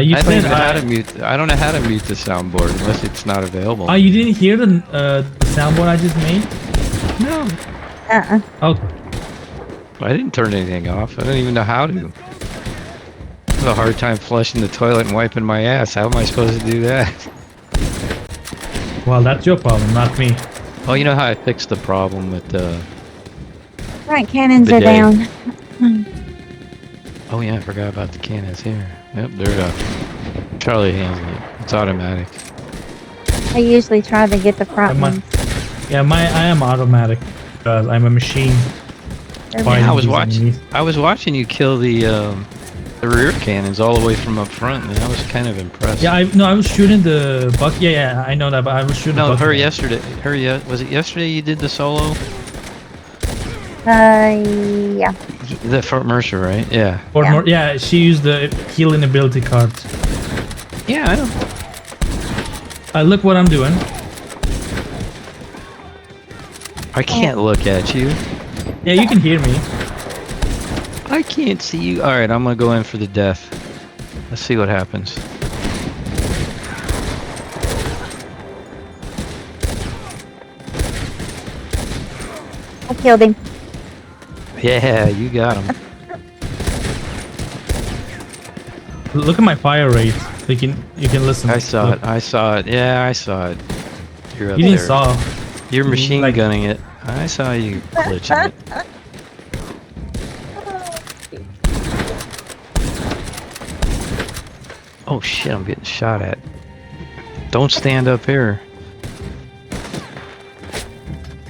You I don't said even know how to mute. I don't know how to mute the soundboard unless it's not available. you didn't hear the soundboard I just made? No, Oh, I didn't turn anything off. I don't even know how to. I have a hard time flushing the toilet and wiping my ass. How am I supposed to do that? well, that's your problem, not me. Oh, you know how I fixed the problem with the... Front cannons The are day. down. Oh yeah, I forgot about the cannons here. Yep, they're up. Charlie handles it. It's automatic. I usually try to get the front Come on. ones. Yeah, I am automatic because I'm a machine. They're Fine. I was these watching. enemies. I was watching you kill the rear cannons all the way from up front, and I was kind of impressed. Yeah, I was shooting the buck. Yeah, I know that, but I was shooting. No, the her buck. yesterday. Was it yesterday you did the solo? Yeah. The for Mercer, right? Yeah. Or Yeah. more, yeah, she used the healing ability card. Yeah, I know. Look what I'm doing. I can't look at you. Yeah, you can hear me. I can't see you. All right, I'm gonna go in for the death. Let's see what happens. I killed him. Yeah, you got him. Look at my fire rate. You can listen. I saw Look. it. I saw it. Yeah, I saw it. You're up You didn't there. saw. You're machine like- gunning it. I saw you glitching it. Oh shit, I'm getting shot at. Don't stand up here.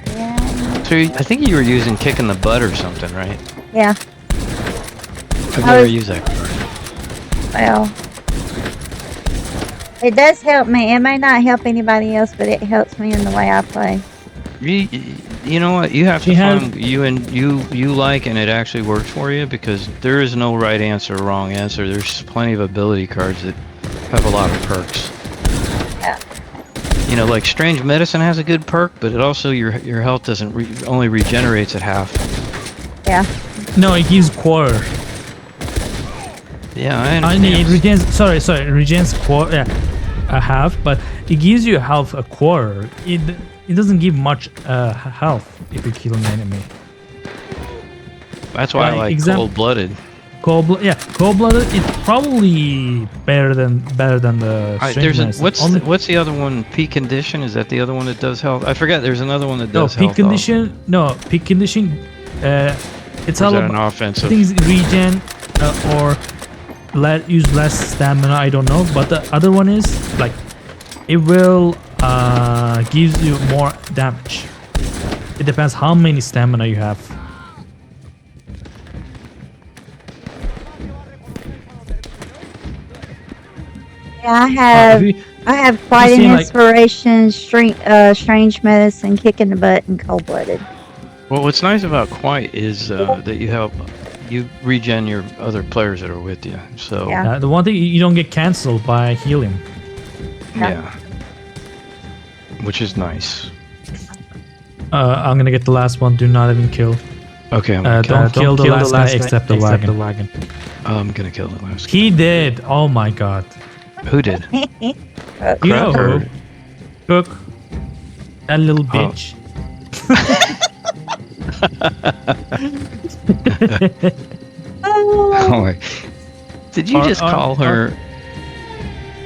Yeah. So I think you were using kick in the butt or something, right? Yeah. I've I never was- used that card. Well, it does help me. It may not help anybody else, but it helps me in the way I play. You know what? You have She to has- find you like and it actually works for you, because there is no right answer or wrong answer. There's plenty of ability cards that have a lot of perks. Yeah. You know, like Strange Medicine has a good perk, but it also your health doesn't only regenerates at half. Yeah. No, it gives quarter. Yeah, I I understand. mean, it regens. Sorry, it regens quarter. Yeah, a half, but it gives you health a quarter. It doesn't give much health if you kill an enemy. That's why I like cold-blooded. Cold-blooded. It's probably better than the. Strange Medicine. What's the other one? Peak Condition, is that the other one that does health? I forget. There's another one that No, does peak health. condition. No, peak condition. It's Or all is that an about offensive? things regen or use less stamina. I don't know, but the other one is like it will gives you more damage. It depends how many stamina you have. Yeah, I have quite you an see, like- inspiration, strange medicine, kick in the butt, and cold blooded. Well, what's nice about Quiet is that you regen your other players that are with you. So Yeah. The one thing you don't get cancelled by healing. yeah. Which is nice. I'm gonna get the last one. Do not even kill. Okay, I'm gonna Don't kill the last guy except the wagon. I'm gonna kill the last. He did. Oh my god. Who did? You know Cracker. who? Cook. That little Oh. bitch. Oh my. Did you just call her?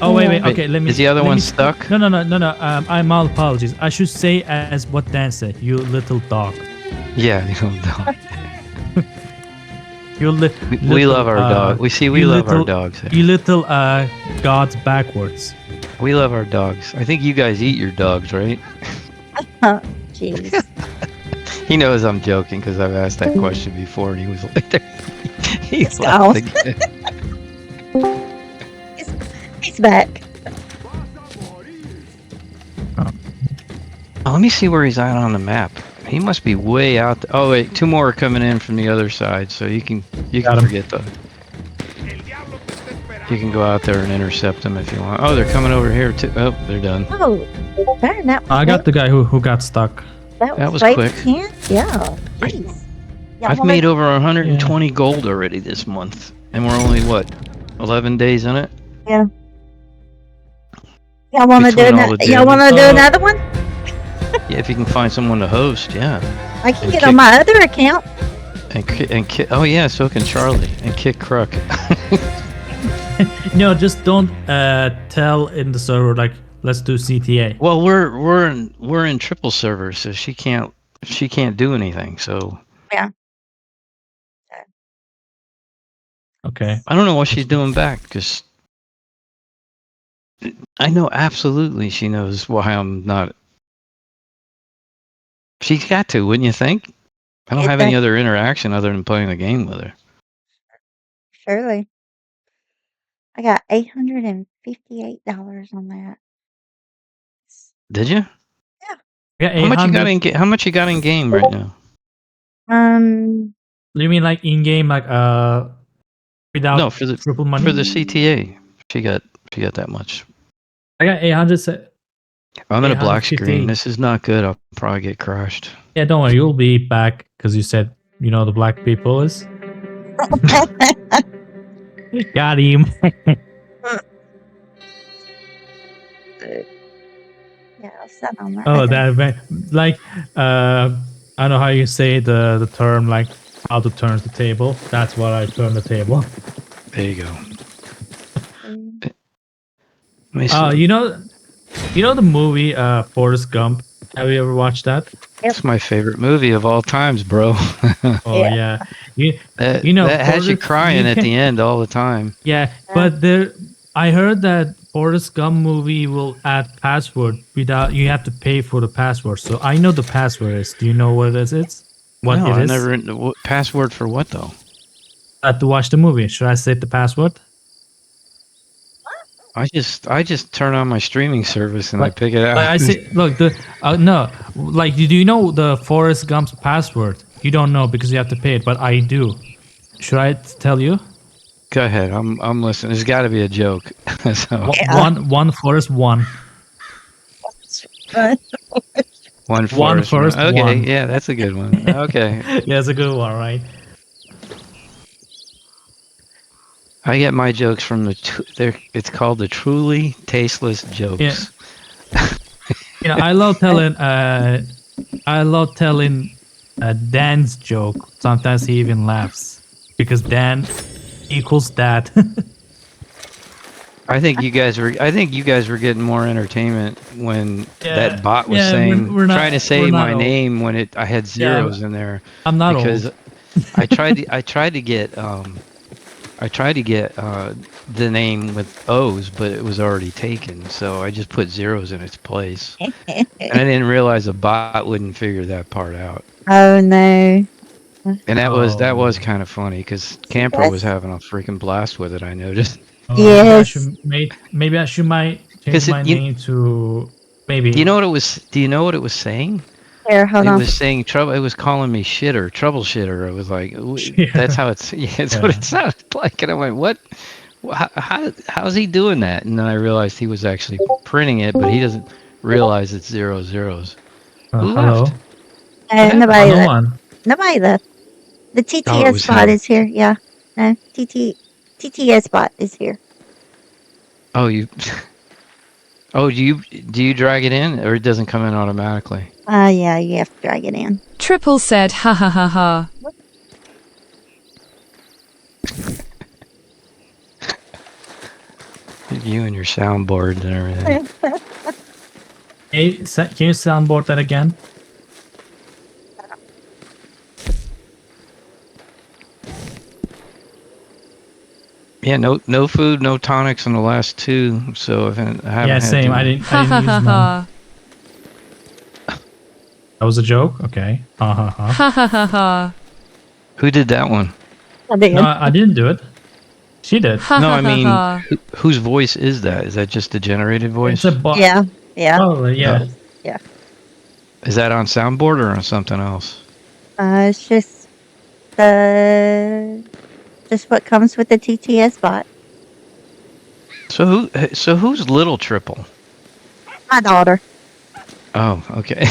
Oh wait. Wait, Okay, let me. is the other let one me- stuck? No. My apologies. I should say as what Dan said. You little dog. Yeah, the old dog. You We love our dog. We love our dogs. You little gods backwards. We love our dogs. I think you guys eat your dogs, right? Huh, jeez. He knows I'm joking because I've asked that question before, and he was like, he It's laughed gone. again. He's back. Oh, let me see where he's at on the map. He must be way out. Oh wait, 2 more are coming in from the other side, so you can Got 'em. forget the. You can go out there and intercept them if you want. Oh, they're coming over here too. Oh, they're done. Oh, darn, that was I got the guy who got stuck. That was right quick. Yeah, jeez. Y'all I've wanna- made over 120 gold already this month, and we're only what, 11 days in it. Y'all want to do between all another? the Y'all want to do damage. another one? Yeah, if you can find someone to host, yeah. I can And get kick- on my other account. Oh yeah, so can Charlie and kick KRUK. No, just don't tell in the server like let's do CTA. Well, we're in triple server, so she can't do anything. So Okay. I don't know what she's doing back, because I know absolutely she knows why I'm not. She's got to, wouldn't you think? I don't have any other interaction other than playing the game with her. Surely. I got $858 on that. Did you? Yeah, How much you got 800. in? How much you got in game right now? You mean like in game, like without No, for the triple money? for the CTA, she got that much. I got 800. I'm in a black 850. screen. This is not good. I'll probably get crashed. Yeah, don't worry, you'll be back because you said you know the black people is. Got him. Yeah, I'll set on that. Oh, like I don't know how you say the term like how to turn the table. That's what I turn the table. There you go. Mm. Let me see. You know the movie Forrest Gump. Have you ever watched that? It's my favorite movie of all times, bro. Oh yeah. That has you Forrest- crying at the end all the time. Yeah, but I heard that Forrest Gump movie will add password without you have to pay for the password. So I know the password is. Do you know what it is? What No, it I is? never. Password for what though? To watch the movie. Should I say the password? I just turn on my streaming service and I pick it out. Like I say, look, no, like, do you know the Forrest Gump's password? You don't know because you have to pay it, but I do. Should I tell you? Go ahead. I'm listening. There's got to be a joke. So One Forrest one. one One Forrest. first Okay, one. yeah, that's a good one. Okay, Yeah, it's a good one, right? I get my jokes from it's called the truly tasteless jokes. Yeah. You know, I love telling Dan's joke. Sometimes he even laughs because Dan equals that. I think you guys were getting more entertainment when that bot was we're not- trying to say we're not my old. name when I had zeros in there. I'm not because old. I tried to get the name with O's, but it was already taken, so I just put zeros in its place. And I didn't realize a bot wouldn't figure that part out. Oh no. And that was kind of funny because Camper was having a freaking blast with it. I noticed. Yes. Maybe I should change my name to maybe. Do you know what it was? Do you know what it was saying? Here, hold It on. was saying trouble. It was calling me shitter, trouble shitter. It was like that's how it's. Yeah, it's what it sounded like. And I went, what? How's he doing that? And then I realized he was actually printing it, but he doesn't realize it's 0 zeros. Who hello. left? Nobody No left. one. Nobody left. The it TTS was bot him. is here. Yeah. No. TTS bot is here. Oh, you. Oh, do you drag it in, or it doesn't come in automatically? Yeah, you have to drag it in. Triple said ha ha ha ha. You and your soundboard and everything. Hey, can you soundboard that again? Yeah, no food, no tonics in the last two. So I haven't Yeah, had same. to. I didn't Ha ha use ha none. ha. That was a joke. Okay. Ha ha ha. Ha ha ha ha. Who did that one? I did. No, I didn't do it. She did. Ha No, ha I ha mean, ha. whose voice is that? Is that just a generated It's voice? a bot. Yeah, yeah. Probably, yeah. Yeah. Is that on soundboard or on something else? It's just just what comes with the TTS bot. So who's Little Triple? My daughter. Oh, okay.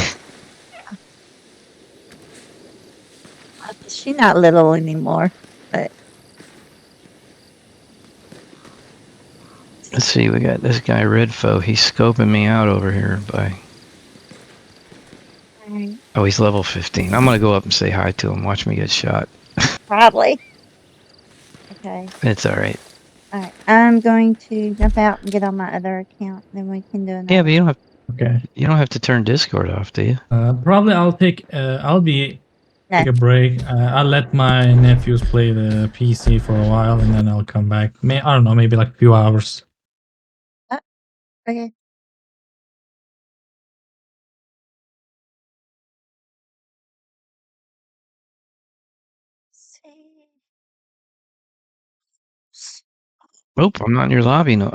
She's not little anymore, but Let's see. We got this guy Redfo. He's scoping me out over here by. Oh, he's level 15. I'm gonna go up and say hi to him. Watch me get shot. probably. Okay. It's all right. All right. I'm going to jump out and get on my other account. Then we can do another. Yeah, but Okay. you don't have to turn Discord off, do you? Probably I'll take. I'll be No. take a break. I'll let my nephews play the PC for a while, and then I'll come back. I don't know, maybe like a few hours. Okay. See. Nope, I'm not in your lobby. No,